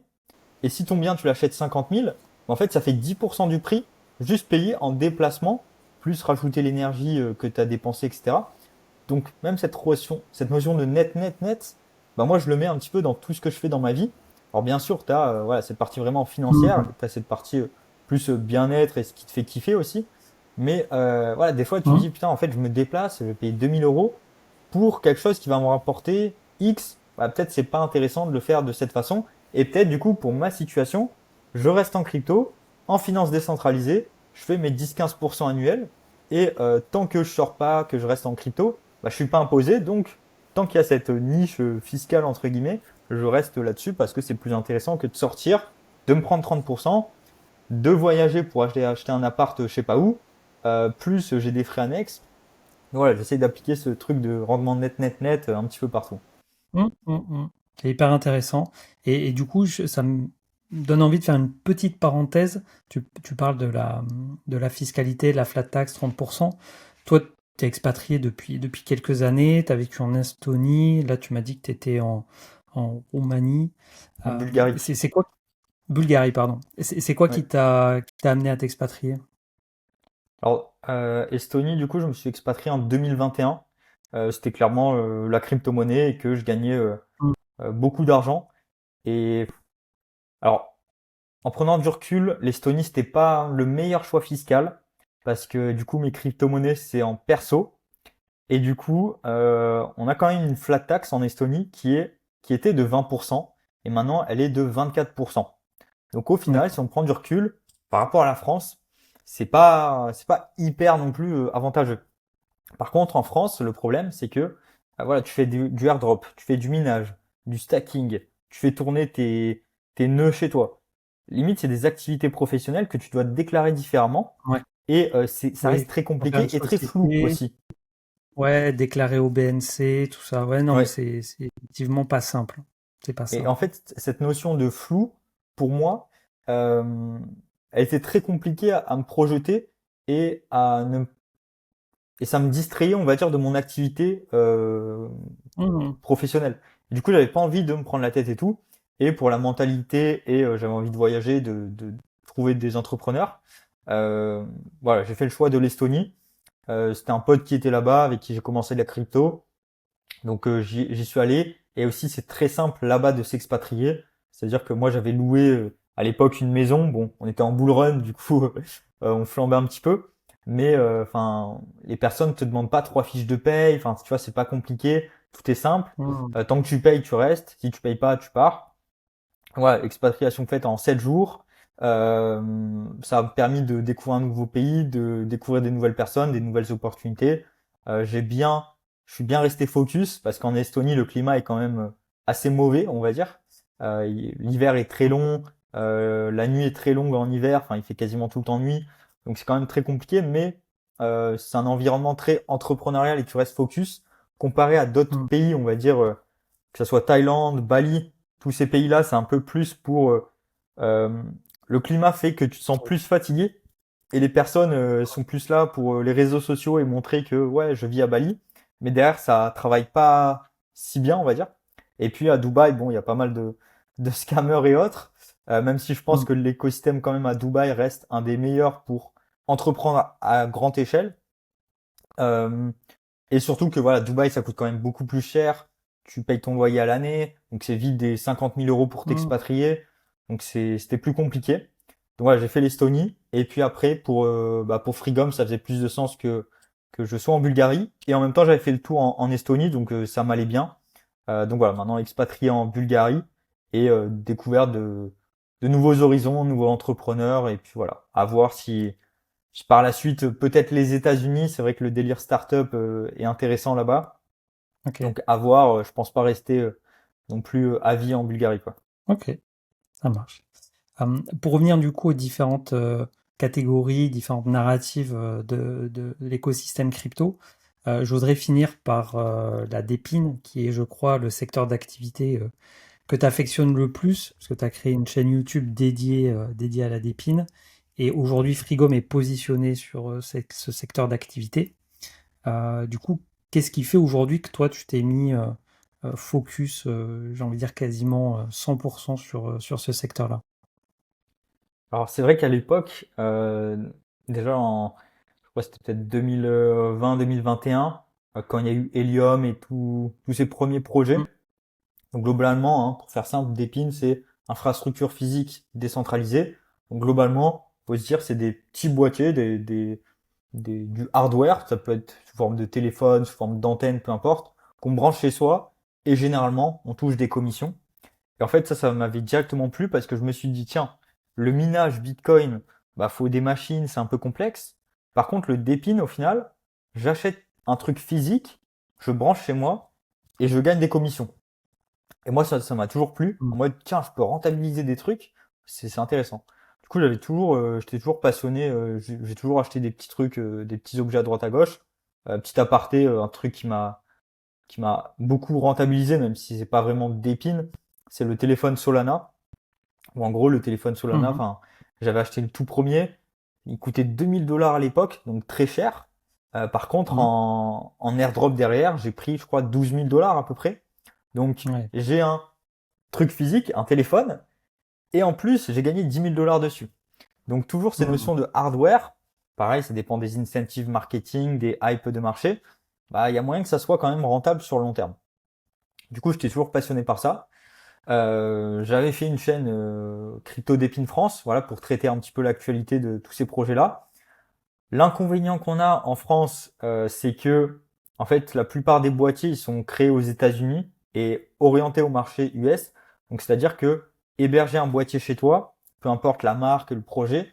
Et si ton bien, tu l'achètes 50 000, ben en fait, ça fait 10% du prix, juste payé en déplacement, plus rajouter l'énergie que tu as dépensé, etc. Donc même cette notion de net, net, net, bah moi je le mets un petit peu dans tout ce que je fais dans ma vie. Alors bien sûr, tu as voilà, cette partie vraiment financière, Mm. tu as cette partie plus bien-être et ce qui te fait kiffer aussi. Mais voilà, des fois tu te Mm. dis, putain, en fait, je me déplace, je vais payer 2000 euros pour quelque chose qui va me rapporter X. Bah, peut-être c'est pas intéressant de le faire de cette façon. Et peut-être du coup, pour ma situation, je reste en crypto, en finance décentralisée, je fais mes 10-15% annuels. Et tant que je sors pas, que je reste en crypto, bah, je suis pas imposé, donc tant qu'il y a cette niche fiscale entre guillemets, je reste là-dessus parce que c'est plus intéressant que de sortir, de me prendre 30%, de voyager pour acheter un appart je sais pas où, plus j'ai des frais annexes. Donc voilà, j'essaie d'appliquer ce truc de rendement net net net un petit peu partout. C'est hyper intéressant. Et du coup, ça me donne envie de faire une petite parenthèse. Tu parles de la fiscalité, la flat tax 30%. Toi, tu es expatrié depuis quelques années, tu as vécu en Estonie, là tu m'as dit que tu étais en Roumanie. En Bulgarie. C'est quoi? Bulgarie, pardon. C'est quoi Ouais. qui t'a amené à t'expatrier? Alors Estonie, du coup, je me suis expatrié en 2021. C'était clairement la crypto-monnaie et que je gagnais Mm. beaucoup d'argent. Et alors en prenant du recul, l'Estonie, c'était pas le meilleur choix fiscal parce que du coup, mes crypto-monnaies, c'est en perso. Et du coup, on a quand même une flat tax en Estonie qui était de 20% et maintenant elle est de 24%. Donc au final, si D'accord. on prend du recul par rapport à la France, c'est pas hyper non plus avantageux. Par contre, en France, le problème, c'est que voilà, tu fais du airdrop, tu fais du minage, du stacking, tu fais tourner tes nœuds chez toi. Limite, c'est des activités professionnelles que tu dois déclarer différemment Ouais. et ça reste Oui, très pour faire une compliqué et très flou société. aussi. Ouais, déclaré au BNC, tout ça. Ouais, non, mais Ouais. c'est effectivement pas simple. C'est pas Et en simple. fait, cette notion de flou, pour moi, euh, elle était très compliquée à me projeter et et ça me distrayait, on va dire, de mon activité Mhm. professionnelle. Du coup, j'avais pas envie de me prendre la tête et tout. Et pour la mentalité et j'avais envie de voyager, de trouver des entrepreneurs. Euh, voilà, j'ai fait le choix de l'Estonie. C'était un pote qui était là-bas avec qui j'ai commencé la crypto. Donc j'y suis allé. Et aussi, c'est très simple là-bas de s'expatrier. C'est-à-dire que moi, j'avais loué à l'époque une maison. Bon, on était en bull run, du coup, on flambait un petit peu. mais enfin, les personnes te demandent pas trois fiches de paye. Enfin, tu vois, c'est pas compliqué, tout est simple. Hmm. Tant que tu payes, tu restes. Si tu payes pas, tu pars. Ouais, expatriation faite en 7 jours. Ça m'a permis de découvrir un nouveau pays, de découvrir des nouvelles personnes, des nouvelles opportunités. J'ai bien, je suis bien resté focus parce qu'en Estonie, le climat est quand même assez mauvais, on va dire. L'hiver est très long, la nuit est très longue en hiver, enfin il fait quasiment tout le temps nuit, donc c'est quand même très compliqué, mais c'est un environnement très entrepreneurial et tu restes focus comparé à d'autres Hmm. pays, on va dire, que ce soit Thaïlande, Bali, tous ces pays-là, c'est un peu plus pour euh, le climat fait que tu te sens plus fatigué et les personnes sont plus là pour les réseaux sociaux et montrer que ouais, je vis à Bali, mais derrière ça travaille pas si bien, on va dire. Et puis à Dubaï, bon, il y a pas mal de scammers et autres, même si je pense Hmm. que l'écosystème quand même à Dubaï reste un des meilleurs pour entreprendre à grande échelle. Euh, et surtout que voilà, Dubaï, ça coûte quand même beaucoup plus cher. Tu payes ton loyer à l'année, donc c'est vite des 50 000 euros pour Hmm. t'expatrier. Donc c'était plus compliqué. Donc voilà, j'ai fait l'Estonie. Et puis après, pour Frigom, ça faisait plus de sens que je sois en Bulgarie. Et en même temps, j'avais fait le tour en Estonie, donc ça m'allait bien. Donc voilà, maintenant expatrié en Bulgarie et découverte de nouveaux horizons, nouveaux entrepreneurs. Et puis voilà, à voir si par la suite, peut-être les États-Unis, c'est vrai que le délire startup est intéressant là-bas. Ok, Donc à voir, je pense pas rester non plus à vie en Bulgarie, quoi. ok, ça marche. Pour revenir du coup aux différentes catégories, différentes narratives de l'écosystème crypto, je voudrais finir par la dépine, qui est, je crois, le secteur d'activité que tu affectionnes le plus, parce que tu as créé une chaîne YouTube dédiée à la dépine. Et aujourd'hui, Frigom est positionné sur ce secteur d'activité. Du coup, qu'est-ce qui fait aujourd'hui que toi, tu t'es mis focus, j'ai envie de dire quasiment 100% sur ce secteur-là? Alors c'est vrai qu'à l'époque, déjà je crois que c'était peut-être 2020-2021, quand il y a eu Helium et tous ces premiers Mm. projets. Donc globalement, hein, pour faire simple, Dépine, c'est infrastructure physique décentralisée. Donc globalement, faut se dire, c'est des petits boîtiers, du hardware, ça peut être sous forme de téléphone, sous forme d'antenne, peu importe, qu'on branche chez soi, et généralement, on touche des commissions. Et en fait, ça m'avait directement plu parce que je me suis dit, tiens, le minage Bitcoin, bah, faut des machines, c'est un peu complexe. Par contre, le Dépine, au final, j'achète un truc physique, je branche chez moi, et je gagne des commissions. Et moi, ça m'a toujours plu. Mm. En mode, tiens, je peux rentabiliser des trucs. C'est intéressant. Du coup, j'étais toujours passionné. J'ai toujours acheté des petits trucs, des petits objets à droite à gauche. Petit aparté, un truc qui m'a beaucoup rentabilisé, même si c'est pas vraiment d'épine. C'est le téléphone Solana. Ou en gros, le téléphone Solana, Mhm. enfin, j'avais acheté le tout premier. Il coûtait 2000 $ à l'époque, donc très cher. Par contre, Mhm. en airdrop derrière, j'ai pris, je crois, 12 000 $ à peu près. Donc, Ouais. j'ai un truc physique, un téléphone, et en plus, j'ai gagné 10 000 $ dessus. Donc toujours ces Mhm. notions de hardware, pareil, ça dépend des incentives marketing, des hypes de marché, bah il y a moyen que ça soit quand même rentable sur le long terme. Du coup, j'étais toujours passionné par ça. J'avais fait une chaîne Crypto d'Épine France, voilà, pour traiter un petit peu l'actualité de tous ces projets-là. L'inconvénient qu'on a en France, c'est que en fait, la plupart des boîtiers, ils sont créés aux États-Unis et orientés au marché US. Donc, c'est-à-dire que héberger un boîtier chez toi, peu importe la marque, le projet,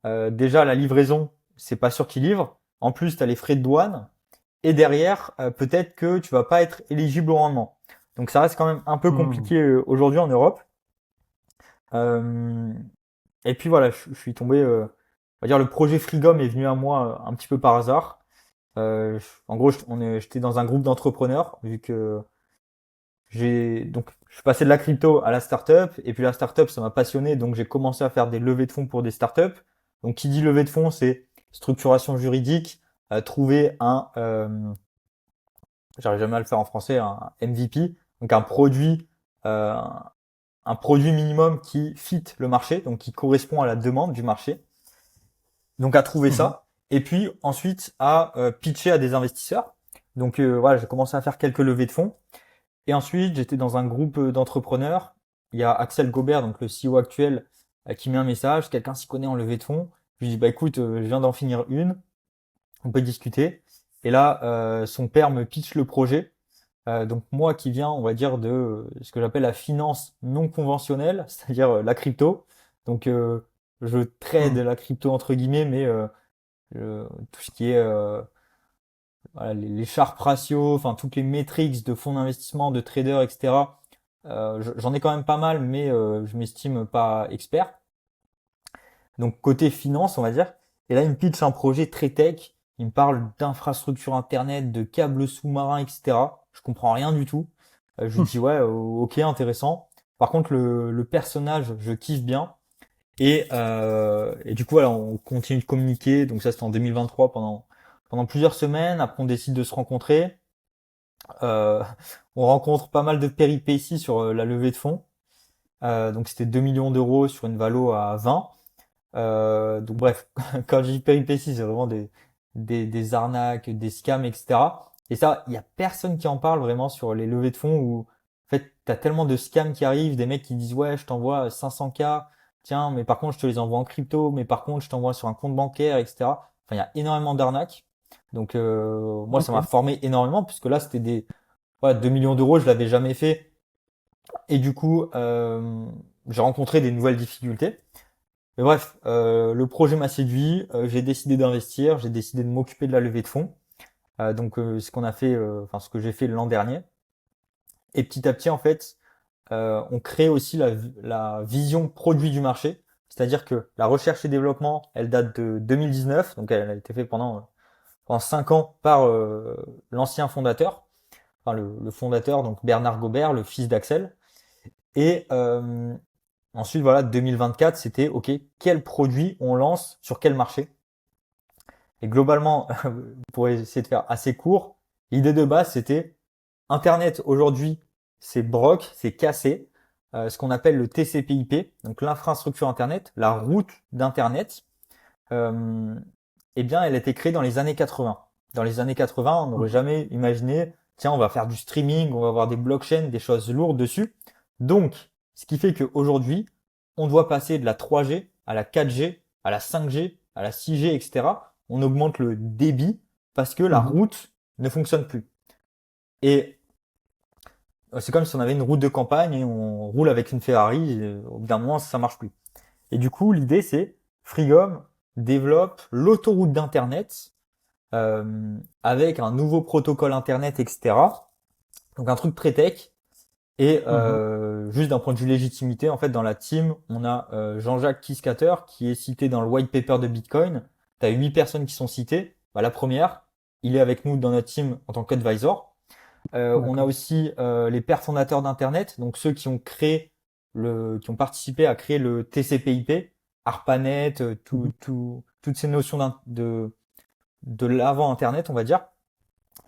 déjà la livraison, c'est pas sûr qu'il livre. En plus, tu as les frais de douane et derrière, peut-être que tu vas pas être éligible au rendement. Donc, ça reste quand même un peu Mhm. compliqué aujourd'hui en Europe. Euh, et puis voilà, je suis tombé. On va dire le projet Frigom est venu à moi un petit peu par hasard. En gros, j'étais dans un groupe d'entrepreneurs, vu que je suis passé de la crypto à la startup, et puis la startup, ça m'a passionné, donc j'ai commencé à faire des levées de fonds pour des startups. Donc, qui dit levée de fonds, c'est structuration juridique, trouver j'arrive jamais à le faire en français, un MVP, donc euh, un produit minimum qui fit le marché, donc qui correspond à la demande du marché. Donc à trouver Mhm. ça, et puis ensuite à pitcher à des investisseurs. Donc voilà, j'ai commencé à faire quelques levées de fonds. Et ensuite, j'étais dans un groupe d'entrepreneurs. Il y a Axel Gobert, donc le CEO actuel, qui met un message. Quelqu'un s'y connaît en levée de fonds. Je lui dis, bah écoute, je viens d'en finir une. on peut discuter. Et là, son père me pitch le projet. Donc moi qui viens, on va dire, de ce que j'appelle la finance non conventionnelle, c'est-à-dire la crypto. Donc je trade Mhm. la crypto entre guillemets, mais tout ce qui est voilà, les Sharpe ratios, enfin toutes les métriques de fonds d'investissement, de traders, etc. J'en ai quand même pas mal, mais je m'estime pas expert. Donc côté finance, on va dire. Et là, il me pitch un projet très tech. Il me parle d'infrastructure internet, de câbles sous-marins, etc. Je comprends rien du tout. Je lui dis ouais, ok, intéressant. Par contre, le personnage, je kiffe bien. Et du coup, voilà, on continue de communiquer. Donc ça, c'était en 2023 pendant plusieurs semaines. Après, on décide de se rencontrer. Euh, on rencontre pas mal de péripéties sur la levée de fonds. Donc c'était 2 millions d'euros sur une valo à 20. Donc bref, quand je dis péripéties, c'est vraiment des arnaques, des scams, etc. Et ça, il y a personne qui en parle vraiment sur les levées de fonds où, en fait, t'as tellement de scams qui arrivent, des mecs qui disent, ouais, je t'envoie 500K, tiens, mais par contre, je te les envoie en crypto, mais par contre, je t'envoie sur un compte bancaire, etc. Enfin, il y a énormément d'arnaques. Donc, moi, ça m'a Ok. formé énormément, puisque là, c'était ouais, 2 millions d'euros, je l'avais jamais fait. Et du coup, j'ai rencontré des nouvelles difficultés. Mais bref, le projet m'a séduit, j'ai décidé d'investir, j'ai décidé de m'occuper de la levée de fonds. Donc ce qu'on a fait, enfin ce que j'ai fait l'an dernier. Et petit à petit, en fait, on crée aussi la vision produit du marché. C'est-à-dire que la recherche et développement, elle date de 2019, donc elle a été faite pendant 5 ans par l'ancien fondateur, enfin le fondateur, donc Bernard Gobert, le fils d'Axel. Et ensuite, voilà, 2024, c'était OK, quel produit on lance sur quel marché? Et globalement, pour essayer de faire assez court, l'idée de base, c'était Internet aujourd'hui, c'est broc, c'est cassé. Ce qu'on appelle le TCP/IP, donc l'infrastructure Internet, la route d'Internet, euh, eh bien, elle a été créée dans les années 80. Dans les années 80, on n'aurait Mhm. jamais imaginé, tiens, on va faire du streaming, on va avoir des blockchains, des choses lourdes dessus. Donc, ce qui fait qu'aujourd'hui, on doit passer de la 3G à la 4G, à la 5G, à la 6G, etc. On augmente le débit parce que la Mhm. route ne fonctionne plus. Et c'est comme si on avait une route de campagne et on roule avec une Ferrari, et au bout d'un moment, ça marche plus. Et du coup, l'idée, c'est Frigom développe l'autoroute d'Internet avec un nouveau protocole Internet, etc. Donc un truc très tech. Et Mhm. juste d'un point de vue légitimité, en fait, dans la team, on a Jean-Jacques Kiskater qui est cité dans le white paper de Bitcoin. Tu as 8 personnes qui sont citées. Bah, la première, il est avec nous dans notre team en tant qu'advisor. On a D'accord. aussi les pères fondateurs d'Internet, donc ceux qui ont qui ont participé à créer le TCP/IP, ARPANET, Mhm. toutes ces notions de l'avant Internet, on va dire.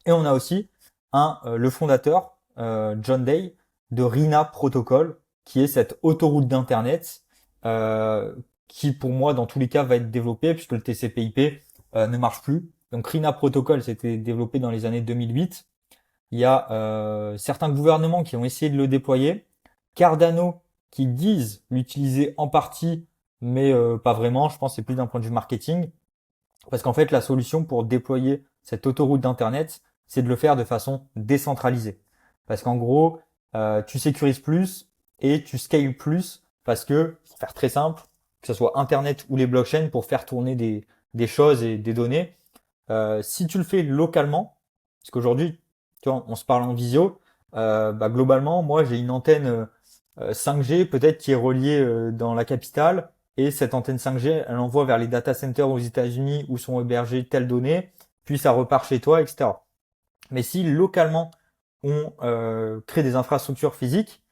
Et on a aussi le fondateur, John Day, de RINA Protocol, qui est cette autoroute d'Internet, euh, qui pour moi, dans tous les cas, va être développée, puisque le TCP/IP ne marche plus. Donc RINA Protocol, c'était développé dans les années 2008. Il y a certains gouvernements qui ont essayé de le déployer. Cardano, qui disent l'utiliser en partie, mais pas vraiment. Je pense que c'est plus d'un point de vue marketing. Parce qu'en fait, la solution pour déployer cette autoroute d'Internet, c'est de le faire de façon décentralisée. Parce qu'en gros, tu sécurises plus et tu scales plus parce que, pour faire très simple, que ce soit Internet ou les blockchains, pour faire tourner des choses et des données, si tu le fais localement, parce qu'aujourd'hui, tu vois, on se parle en visio, bah, globalement, moi j'ai une antenne 5G peut-être qui est reliée dans la capitale, et cette antenne 5G, elle envoie vers les data centers aux États-Unis où sont hébergées telles données, puis ça repart chez toi, etc. Mais si localement on crée des infrastructures physiques,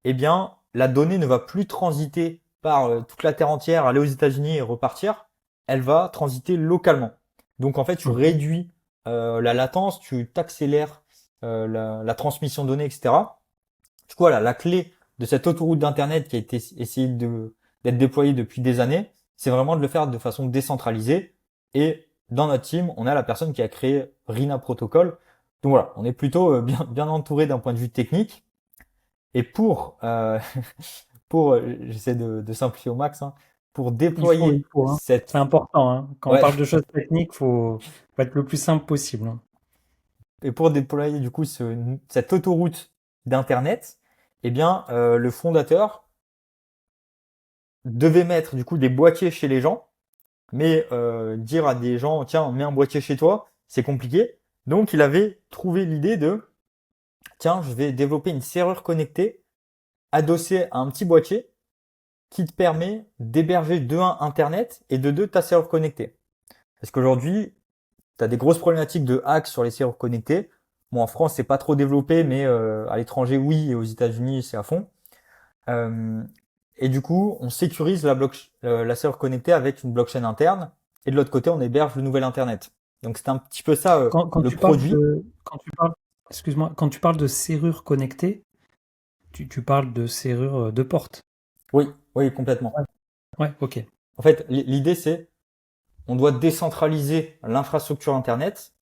eh bien la donnée ne va plus transiter par toute la terre entière, aller aux États-Unis et repartir, elle va transiter localement. Donc en fait, tu Mhm. réduis la latence, tu t'accélères la transmission de données, etc. Du coup, voilà, la clé de cette autoroute d'Internet qui a été essayée d'être déployée depuis des années, c'est vraiment de le faire de façon décentralisée. Et dans notre team, on a la personne qui a créé Rina Protocol. Donc voilà, on est plutôt bien entouré d'un point de vue technique. Et j'essaie de simplifier au max, hein, pour Il déployer faut, hein. C'est cette, important, hein. Quand on ouais, parle de choses techniques, faut être le plus simple possible, hein. et pour déployer du coup cette autoroute d'Internet, eh bien, le fondateur devait mettre du coup des boîtiers chez les gens, mais dire à des gens, tiens, mets un boîtier chez toi, c'est compliqué. Donc, il avait trouvé l'idée de, tiens, je vais développer une serrure connectée adossée à un petit boîtier qui te permet d'héberger de un Internet et de deux ta serrure connectée. Parce qu'aujourd'hui, tu as des grosses problématiques de hack sur les serrures connectées. Bon, en France, c'est pas trop développé, mais à l'étranger, oui, et aux États-Unis, c'est à fond. Euh, et du coup, on sécurise la serveur connectée avec une blockchain interne. Et de l'autre côté, on héberge le nouvel Internet. Donc c'est un petit peu ça Quand le tu parles produit. de, quand tu parles, excuse-moi, quand tu parles de serrure connectée, tu parles de serrure de porte. Oui, oui, complètement. Ouais. Ouais, ok. En fait, l'idée c'est, on doit décentraliser l'infrastructure Internet.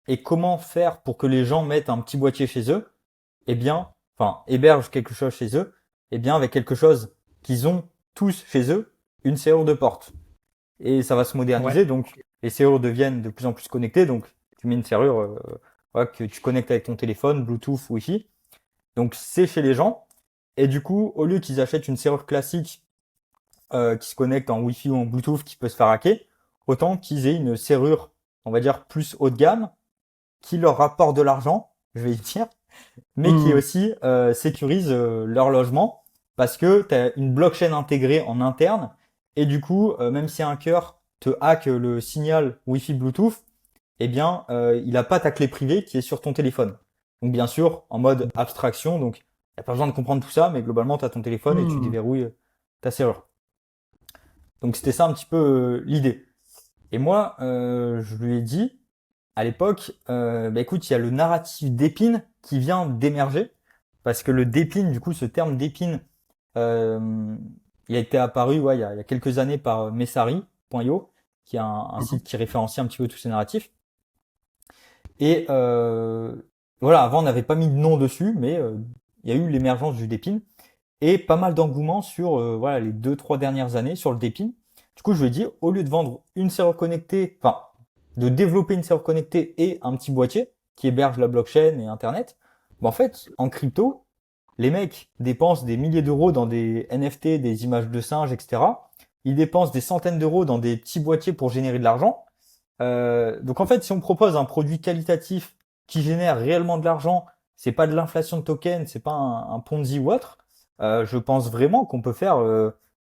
Et comment faire pour que les gens mettent un petit boîtier chez eux? Eh bien, enfin, hébergent quelque chose chez eux. Eh bien, avec quelque chose qu'ils ont tous chez eux, une serrure de porte. Et ça va se Ouais. moderniser. Donc, les serrures deviennent de plus en plus connectées. Donc, tu mets une serrure voilà, que tu connectes avec ton téléphone, Bluetooth, Wi-Fi. Donc, c'est chez les gens. Et du coup, au lieu qu'ils achètent une serrure classique qui se connecte en Wi-Fi ou en Bluetooth qui peut se faire hacker, autant qu'ils aient une serrure, on va dire, plus haut de gamme, qui leur rapporte de l'argent, je vais y dire, mais qui Hmm. aussi sécurise leur logement parce que tu as une blockchain intégrée en interne et du coup, même si un hacker te hack le signal Wi-Fi Bluetooth, eh bien, il n'a pas ta clé privée qui est sur ton téléphone. Donc bien sûr, en mode abstraction, donc il n'y a pas besoin de comprendre tout ça, mais globalement, tu as ton téléphone et tu Hmm. déverrouilles ta serrure. Donc c'était ça un petit peu l'idée. Et moi, je lui ai dit, à l'époque, bah écoute, il y a le narratif d'Épine qui vient d'émerger, parce que le d'Épine, du coup, ce terme d'Épine, euh, il a été apparu ouais, il y a quelques années par Messari.io, qui est un Mhm. site qui référencie un petit peu tous ces narratifs. Et voilà, avant, on n'avait pas mis de nom dessus, mais il y a eu l'émergence du Dépine et pas mal d'engouement sur voilà, les 2, 3 dernières années sur le Dépine. Du coup, je lui ai dit, au lieu de vendre une serrure connectée, enfin, de développer une serrure connectée et un petit boîtier qui héberge la blockchain et Internet, bah, en fait, en crypto, les mecs dépensent des milliers d'euros dans des NFT, des images de singes, etc. Ils dépensent des centaines d'euros dans des petits boîtiers pour générer de l'argent. Donc en fait, si on propose un produit qualitatif qui génère réellement de l'argent, c'est pas de l'inflation de tokens, c'est pas un Ponzi ou autre, je pense vraiment qu'on peut faire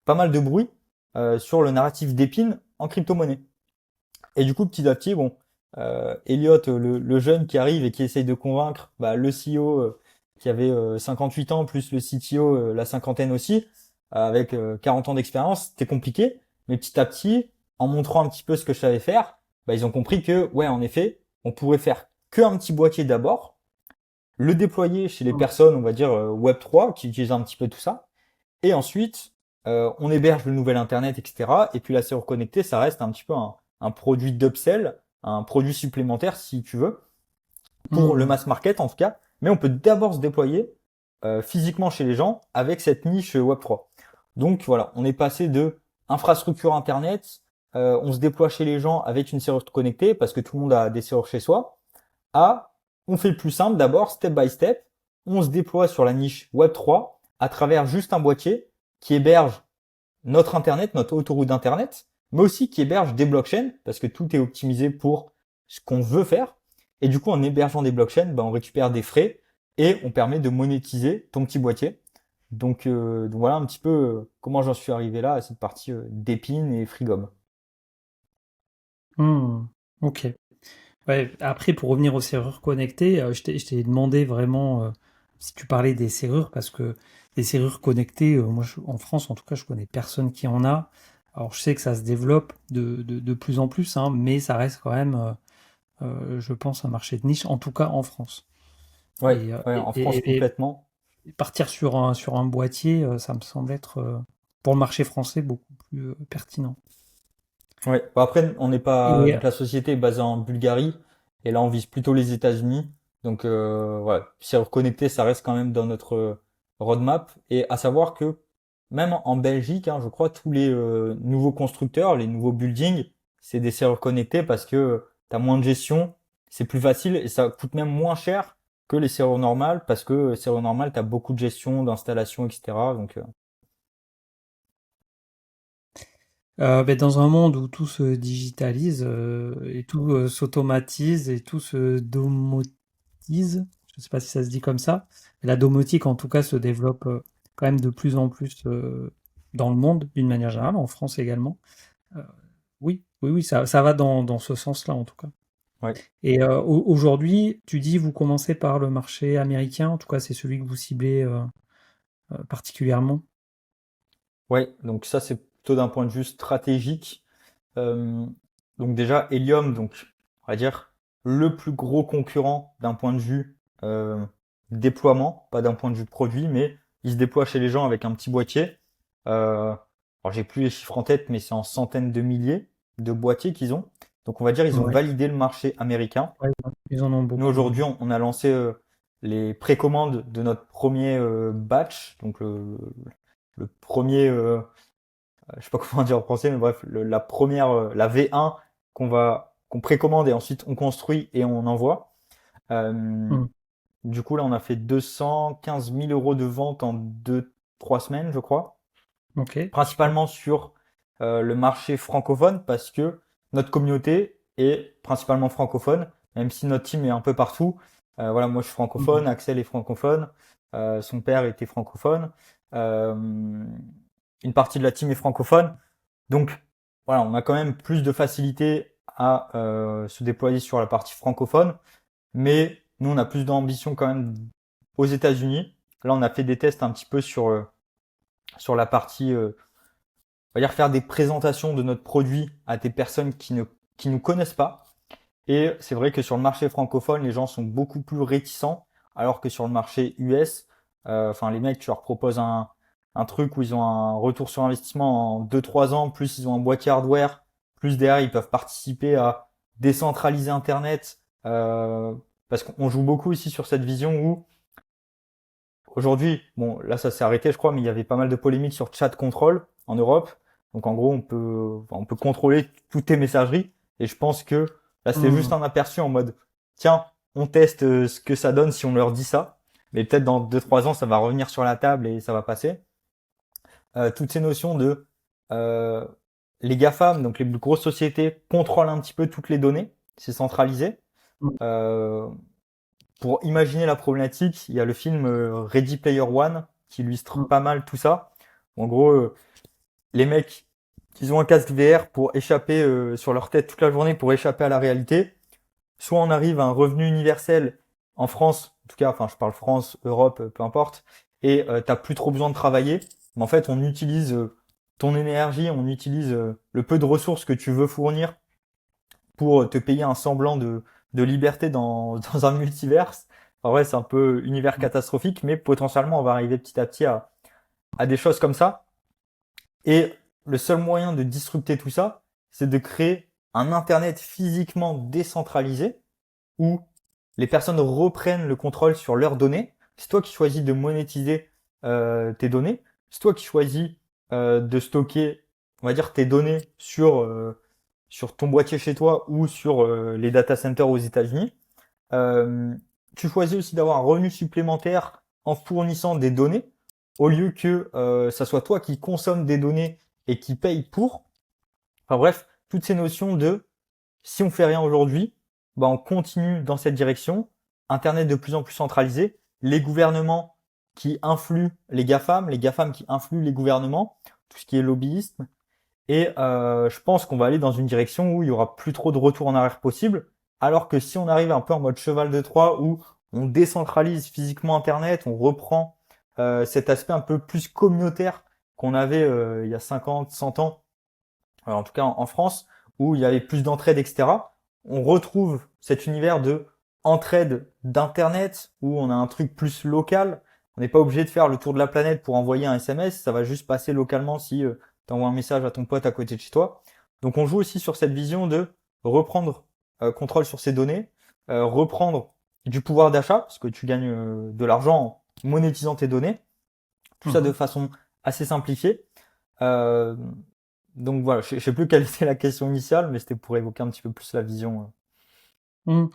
pas mal de bruit sur le narratif d'Épine en crypto-monnaie. Et du coup, petit à petit, bon, Elliot, le jeune qui arrive et qui essaye de convaincre bah, le CEO qui avait 58 ans, plus le CTO, la cinquantaine aussi, avec 40 ans d'expérience, c'était compliqué. Mais petit à petit, en montrant un petit peu ce que je savais faire, bah, ils ont compris que, ouais, en effet, on pourrait faire que un petit boîtier d'abord, le déployer chez les Hmm. personnes, on va dire Web3, qui utilisent un petit peu tout ça, et ensuite, on héberge le nouvel Internet, etc. Et puis la serrure connectée, ça reste un petit peu un produit d'upsell, un produit supplémentaire, si tu veux, pour le Hmm. mass market en tout cas. Mais on peut d'abord se déployer physiquement chez les gens avec cette niche Web3. Donc voilà, on est passé de infrastructure Internet, on se déploie chez les gens avec une serrure connectée parce que tout le monde a des serrures chez soi, à on fait le plus simple d'abord, step by step, on se déploie sur la niche Web3 à travers juste un boîtier qui héberge notre Internet, notre autoroute d'Internet, mais aussi qui héberge des blockchains, parce que tout est optimisé pour ce qu'on veut faire. Et du coup, en hébergeant des blockchains, ben, on récupère des frais et on permet de monétiser ton petit boîtier. Donc voilà un petit peu comment j'en suis arrivé là à cette partie d'épines et frigom. Hmm. Ok. Ouais, après, pour revenir aux serrures connectées, je t'ai demandé vraiment si tu parlais des serrures, parce que les serrures connectées, moi, en France, en tout cas, je connais personne qui en a. Alors, je sais que ça se développe de plus en plus, hein, mais ça reste quand même, je pense, un marché de niche, en tout cas en France. Ouais, Et, ouais, en France complètement. partir sur un boîtier, ça me semble être, pour le marché français, beaucoup plus pertinent. Ouais. Bon, après, on n'est pas Et donc la société est basée en Bulgarie et là on vise plutôt les États-Unis. Donc ouais, si reconnecté, ça reste quand même dans notre roadmap. Et à savoir que même en Belgique, hein, je crois, tous les nouveaux constructeurs, les nouveaux buildings, c'est des serrures connectées parce que tu as moins de gestion, c'est plus facile et ça coûte même moins cher que les serrures normales parce que serrures normales, tu as beaucoup de gestion, d'installation, etc. Donc, Ben, dans un monde où tout se digitalise et tout s'automatise et tout se domotise, je ne sais pas si ça se dit comme ça, mais la domotique en tout cas se développe quand même de plus en plus dans le monde d'une manière générale, en France également. Euh, oui, oui, oui, ça va dans ce sens-là en tout cas. ouais. Et aujourd'hui, tu dis vous commencez par le marché américain, en tout cas c'est celui que vous ciblez particulièrement. Ouais, donc ça c'est plutôt d'un point de vue stratégique. Euh, donc déjà Helium, donc on va dire le plus gros concurrent d'un point de vue déploiement, pas d'un point de vue produit, mais il se déploie chez les gens avec un petit boîtier. Alors j'ai plus les chiffres en tête, mais c'est en centaines de milliers de boîtiers qu'ils ont. Donc on va dire ils ont Ouais, validé le marché américain. ouais, ils en ont Nous beaucoup. Ouais. aujourd'hui on a lancé les précommandes de notre premier batch, donc le premier je sais pas comment dire en français, mais bref, la première, la V1 qu'on précommande et ensuite on construit et on envoie. Euh, Hmm, du coup, là, on a fait 215 000 euros de vente en 2, 3 semaines, je crois. ok, super. Principalement sur le marché francophone parce que notre communauté est principalement francophone, même si notre team est un peu partout. Voilà, moi je suis Hmm. francophone, Axel est francophone, son père était francophone, euh, une partie de la team est francophone. Donc voilà, on a quand même plus de facilité à se déployer sur la partie francophone, mais nous on a plus d'ambition quand même aux États-Unis. Là, on a fait des tests un petit peu sur la partie, on va dire faire des présentations de notre produit à des personnes qui nous connaissent pas. Et c'est vrai que sur le marché francophone, les gens sont beaucoup plus réticents, alors que sur le marché US, enfin les mecs, tu leur proposes un truc où ils ont un retour sur investissement en 2, 3 ans, plus ils ont un boîtier hardware, plus derrière ils peuvent participer à décentraliser Internet, parce qu'on joue beaucoup ici sur cette vision où aujourd'hui, bon là ça s'est arrêté je crois, mais il y avait pas mal de polémiques sur chat control en Europe. Donc en gros on peut contrôler toutes tes messageries. Et je pense que là c'est juste Hmm. un aperçu en mode tiens, on teste ce que ça donne si on leur dit ça. Mais peut-être dans 2, 3 ans ça va revenir sur la table et ça va passer. Toutes ces notions de euh, les GAFAM, donc les plus grosses sociétés, contrôlent un petit peu toutes les données, c'est centralisé. Hmm. Euh, pour imaginer la problématique, il y a le film Ready Player One qui illustre Hmm. pas mal tout ça. En gros, les mecs, ils ont un casque VR pour échapper sur leur tête toute la journée pour échapper à la réalité. Soit on arrive à un revenu universel en France, en tout cas, enfin je parle France, Europe, peu importe, et t'as plus trop besoin de travailler. Mais en fait, on utilise ton énergie, on utilise le peu de ressources que tu veux fournir pour te payer un semblant de liberté dans un multiverse. En vrai, c'est un peu univers catastrophique, mais potentiellement, on va arriver petit à petit à des choses comme ça. Et le seul moyen de disrupter tout ça, c'est de créer un Internet physiquement décentralisé où les personnes reprennent le contrôle sur leurs données. C'est toi qui choisis de monétiser tes données. C'est toi qui choisis de stocker, on va dire, tes données sur ton boîtier chez toi ou sur les data centers aux États-Unis. Euh, Tu choisis aussi d'avoir un revenu supplémentaire en fournissant des données au lieu que ça soit toi qui consomme des données et qui paye pour. Enfin bref, toutes ces notions de si on fait rien aujourd'hui, bah on continue dans cette direction. Internet de plus en plus centralisé, les gouvernements qui influent les GAFAM qui influent les gouvernements, tout ce qui est lobbyisme, et je pense qu'on va aller dans une direction où il y aura plus trop de retour en arrière possible. Alors que si on arrive un peu en mode cheval de Troie où on décentralise physiquement Internet, on reprend cet aspect un peu plus communautaire qu'on avait il y a 50, 100 ans, en tout cas en France, où il y avait plus d'entraide, etc. On retrouve cet univers de entraide d'Internet où on a un truc plus local. On n'est pas obligé de faire le tour de la planète pour envoyer un SMS, ça va juste passer localement si tu envoies un message à ton pote à côté de chez toi. Donc on joue aussi sur cette vision de reprendre contrôle sur ces données, reprendre du pouvoir d'achat, parce que tu gagnes de l'argent en monétisant tes données, tout ça de Mhm. façon assez simplifié. Euh, donc voilà, je sais plus quelle était la question initiale, mais c'était pour évoquer un petit peu plus la vision. Hmm.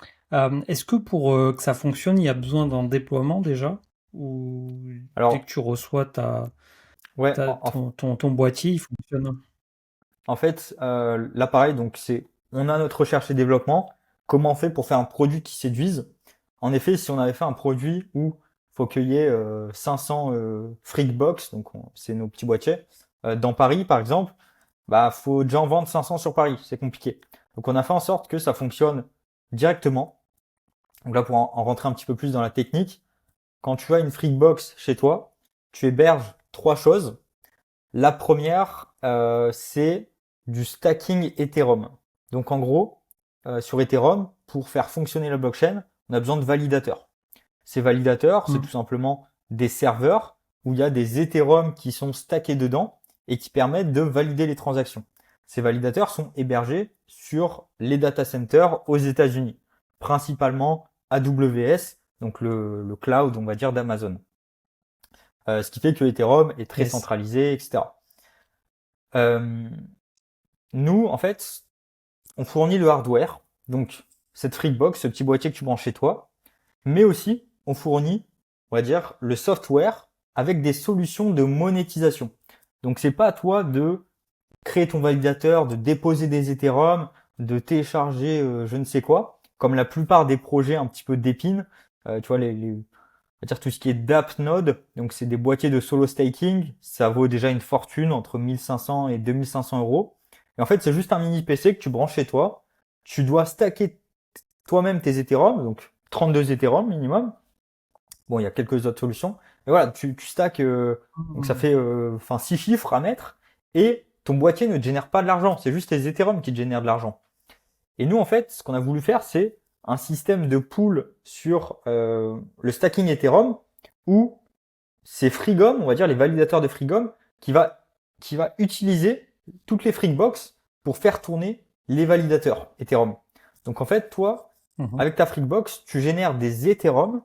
Est-ce que pour que ça fonctionne, il y a besoin d'un déploiement déjà? Ou dès que Alors, tu reçois ouais, ton boîtier, il fonctionne? en fait, là pareil, donc on a notre recherche et développement. Comment on fait pour faire un produit qui séduise? En effet, si on avait fait un produit où faut qu'il y ait 500 Freakbox, donc c'est nos petits boîtiers, dans Paris par exemple, bah faut déjà en vendre 500 sur Paris, c'est compliqué. Donc on a fait en sorte que ça fonctionne directement. Donc là pour en rentrer un petit peu plus dans la technique, quand tu as une Freakbox chez toi, tu héberges trois choses. La première, c'est du stacking Ethereum. Donc en gros, sur Ethereum, pour faire fonctionner la blockchain, on a besoin de validateurs. Ces validateurs, c'est Hmm. tout simplement des serveurs où il y a des Ethereum qui sont stackés dedans et qui permettent de valider les transactions. Ces validateurs sont hébergés sur les data centers aux États-Unis, principalement AWS, donc le cloud, on va dire, d'Amazon. Ce qui fait que Ethereum est très Yes. centralisé, etc. Euh, Nous, en fait, on fournit le hardware, donc cette Freakbox, ce petit boîtier que tu branches chez toi, mais aussi on fournit, on va dire, le software avec des solutions de monétisation. Donc c'est pas à toi de créer ton validateur, de déposer des Ethereum, de télécharger je ne sais quoi, comme la plupart des projets un petit peu d'épines. Tu vois on va dire tout ce qui est dApp Node, donc c'est des boîtiers de solo staking, ça vaut déjà une fortune entre 1500 et 2500 euros. Et en fait, c'est juste un mini PC que tu branches chez toi. Tu dois stacker toi-même tes Ethereum, donc 32 Ethereum minimum. Bon, il y a quelques autres solutions. Mais voilà, tu stacks, donc ça Hmm. fait 6 chiffres à mettre, et ton boîtier ne te génère pas de l'argent, c'est juste tes Ethereum qui te génèrent de l'argent. Et nous, en fait, ce qu'on a voulu faire, c'est un système de pool sur le stacking Ethereum, où c'est Freegum, on va dire les validateurs de Freegum, qui va, qui va utiliser toutes les Freakbox pour faire tourner les validateurs Ethereum. Donc en fait, toi, Mhm. avec ta Freakbox, tu génères des Ethereum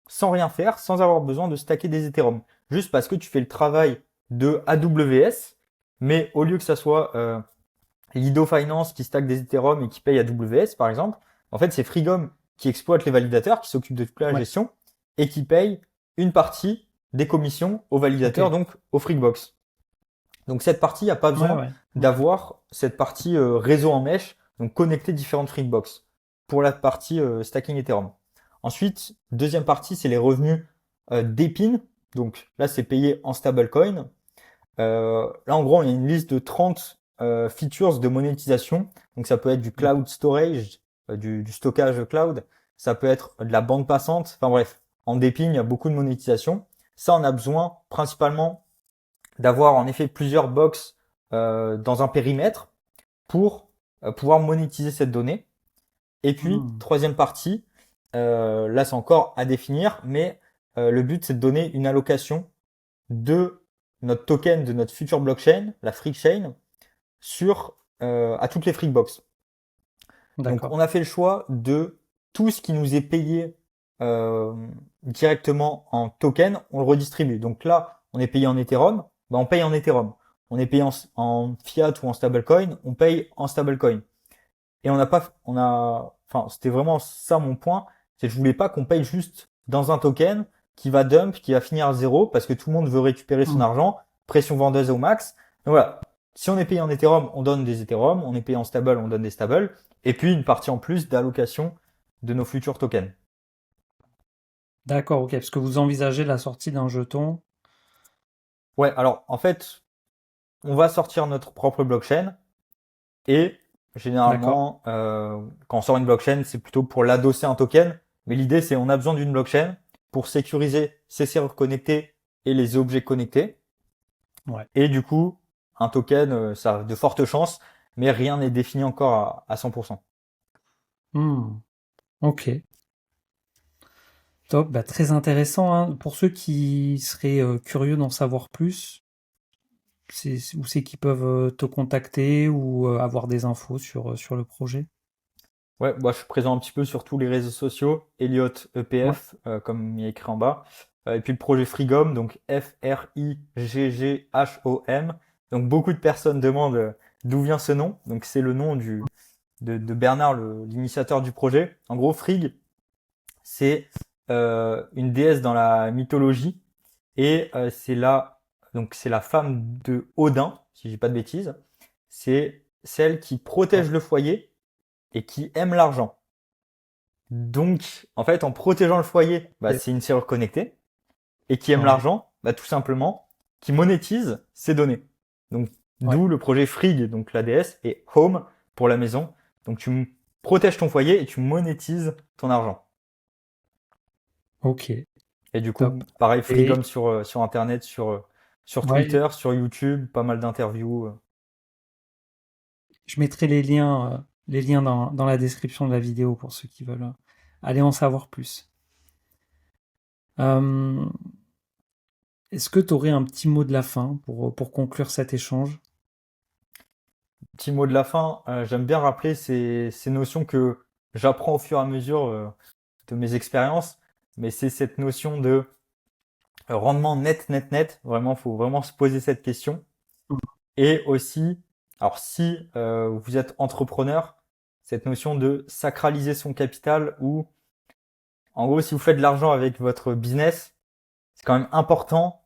sans rien faire, sans avoir besoin de stacker des Ethereum. Juste parce que tu fais le travail de AWS, mais au lieu que ça soit Lido Finance qui stack des Ethereum et qui paye AWS, par exemple, en fait, c'est Freegum qui exploite les validateurs, qui s'occupe de toute la Ouais. gestion et qui paye une partie des commissions aux Ok. validateurs, donc aux Freakbox. Donc cette partie, il n'y a pas Ouais, besoin ouais. Ok. d'avoir cette partie réseau en mesh, donc connecter différentes Freakbox pour la partie stacking Ethereum. Ensuite, deuxième partie, c'est les revenus d'Epin. Donc là, c'est payé en stablecoin. Là, en gros, il y a une liste de 30 features de monétisation. Donc, ça peut être du cloud storage, du stockage cloud. Ça peut être de la bande passante. Enfin bref, en Dépine, il y a beaucoup de monétisation. Ça, on a besoin principalement d'avoir en effet plusieurs box dans un périmètre pour pouvoir monétiser cette donnée. Et puis, Hmm. troisième partie, là, c'est encore à définir, mais le but, c'est de donner une allocation de notre token de notre future blockchain, la FreeChain, sur à toutes les Freakbox. Donc D'accord. on a fait le choix de tout ce qui nous est payé euh, directement en token, on le redistribue. Donc là, on est payé en Ethereum, bah on paye en Ethereum. On est payé en fiat ou en stablecoin, on paye en stablecoin. Et on n'a pas, on a, enfin, c'était vraiment ça mon point, c'est que je voulais pas qu'on paye juste dans un token qui va dump, qui va finir à zéro parce que tout le monde veut récupérer son Hmm. argent, pression vendeuse au max. Donc voilà. Si on est payé en Ethereum, on donne des Ethereum, on est payé en stable, on donne des stables, et puis une partie en plus d'allocation de nos futurs tokens. D'accord, ok. Parce que vous envisagez la sortie d'un jeton. Ouais, alors en fait, on va sortir notre propre blockchain et D'accord. généralement, quand on sort une blockchain, c'est plutôt pour l'adosser à un token. Mais l'idée, c'est on a besoin d'une blockchain pour sécuriser ces serveurs connectés et les objets connectés. Ouais. Et du coup, un token, ça a de fortes chances, mais rien n'est défini encore à 100%. Hmm. Ok. Top. Bah, très intéressant, hein. Pour ceux qui seraient curieux d'en savoir plus, où c'est qu'ils peuvent te contacter ou avoir des infos sur le projet? Ouais, moi je suis présent un petit peu sur tous les réseaux sociaux, Elliott Ouais. EPF, comme il y a écrit en bas. Et puis le projet Frigom, donc Frigghom. Donc beaucoup de personnes demandent d'où vient ce nom. Donc c'est le nom de Bernard, l'initiateur du projet. En gros, Frigg, c'est une déesse dans la mythologie et c'est la femme de Odin, si j'ai pas de bêtises. C'est celle qui protège le foyer et qui aime l'argent. Donc, en fait, en protégeant le foyer, bah, Ok. c'est une serrure connectée et qui aime Ouais, l'argent, bah, tout simplement, qui monétise ses données. Donc, ouais, d'où le projet Frigg, donc la déesse, et Home pour la maison. Donc, protèges ton foyer et tu monétises ton argent. ok, Et du top. coup, pareil, Et Freegum sur Internet, sur ouais, Twitter, sur YouTube, pas mal d'interviews. je mettrai les liens dans la description de la vidéo pour ceux qui veulent aller en savoir plus. Euh, Est-ce que tu aurais un petit mot de la fin pour conclure cet échange? Petit mot de la fin, j'aime bien rappeler ces notions que j'apprends au fur et à mesure de mes expériences, mais c'est cette notion de rendement net, net, net. Vraiment, faut vraiment se poser cette question. Et aussi, alors si vous êtes entrepreneur, cette notion de sacraliser son capital ou en gros, si vous faites de l'argent avec votre business, c'est quand même important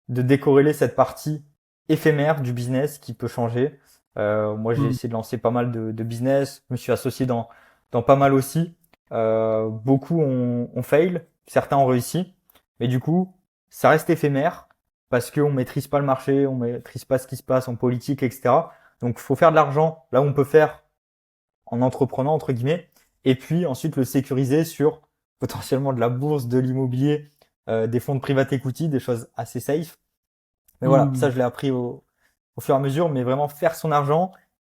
de décorréler cette partie éphémère du business qui peut changer. Moi, j'ai Hmm. essayé de lancer pas mal de business. Je me suis associé dans pas mal aussi. Beaucoup ont fail, certains ont réussi. Mais du coup, ça reste éphémère parce qu'on maîtrise pas le marché, on maîtrise pas ce qui se passe en politique, etc. Donc, il faut faire de l'argent là où on peut faire en entreprenant, entre guillemets. Et puis ensuite le sécuriser sur potentiellement de la bourse, de l'immobilier, des fonds de private equity, des choses assez safe. Mais voilà, ça Hmm. je l'ai appris au fur et à mesure, mais vraiment faire son argent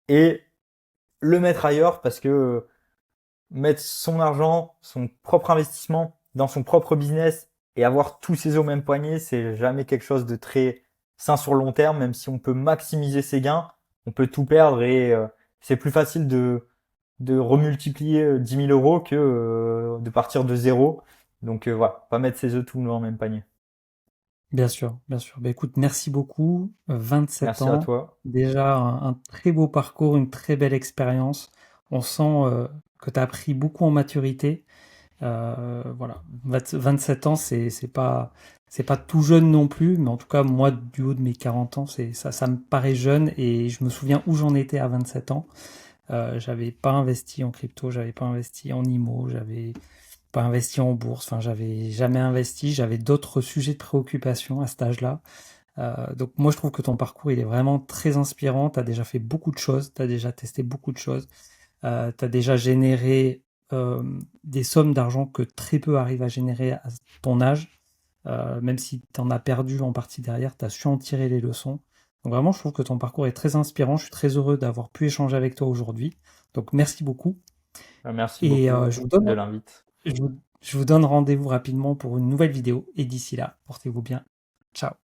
et le mettre ailleurs parce que mettre son argent, son propre investissement dans son propre business et avoir tous ses œufs au même poignet, c'est jamais quelque chose de très sain sur le long terme, même si on peut maximiser ses gains, on peut tout perdre et c'est plus facile de remultiplier 10 000 euros que de partir de zéro. Donc voilà, pas mettre ses œufs tout dans le même panier. Bien sûr, bien sûr. Bah, écoute, merci beaucoup. 27 Merci à ans, toi. déjà un très beau parcours, une très belle expérience. On sent que tu as pris beaucoup en maturité. Voilà, 27 ans, c'est pas tout jeune non plus, mais en tout cas, moi, du haut de mes 40 ans, ça me paraît jeune et je me souviens où j'en étais à 27 ans. J'avais pas investi en crypto, j'avais pas investi en IMO, j'avais pas investi en bourse, enfin, j'avais jamais investi, j'avais d'autres sujets de préoccupation à cet âge-là. Donc moi je trouve que ton parcours il est vraiment très inspirant, tu as déjà fait beaucoup de choses, tu as déjà testé beaucoup de choses, tu as déjà généré des sommes d'argent que très peu arrivent à générer à ton âge. Même si tu en as perdu en partie derrière, tu as su en tirer les leçons. Donc vraiment je trouve que ton parcours est très inspirant, je suis très heureux d'avoir pu échanger avec toi aujourd'hui. Donc merci beaucoup Merci et beaucoup de l'invite. je vous donne rendez-vous rapidement pour une nouvelle vidéo et d'ici là, portez-vous bien. Ciao.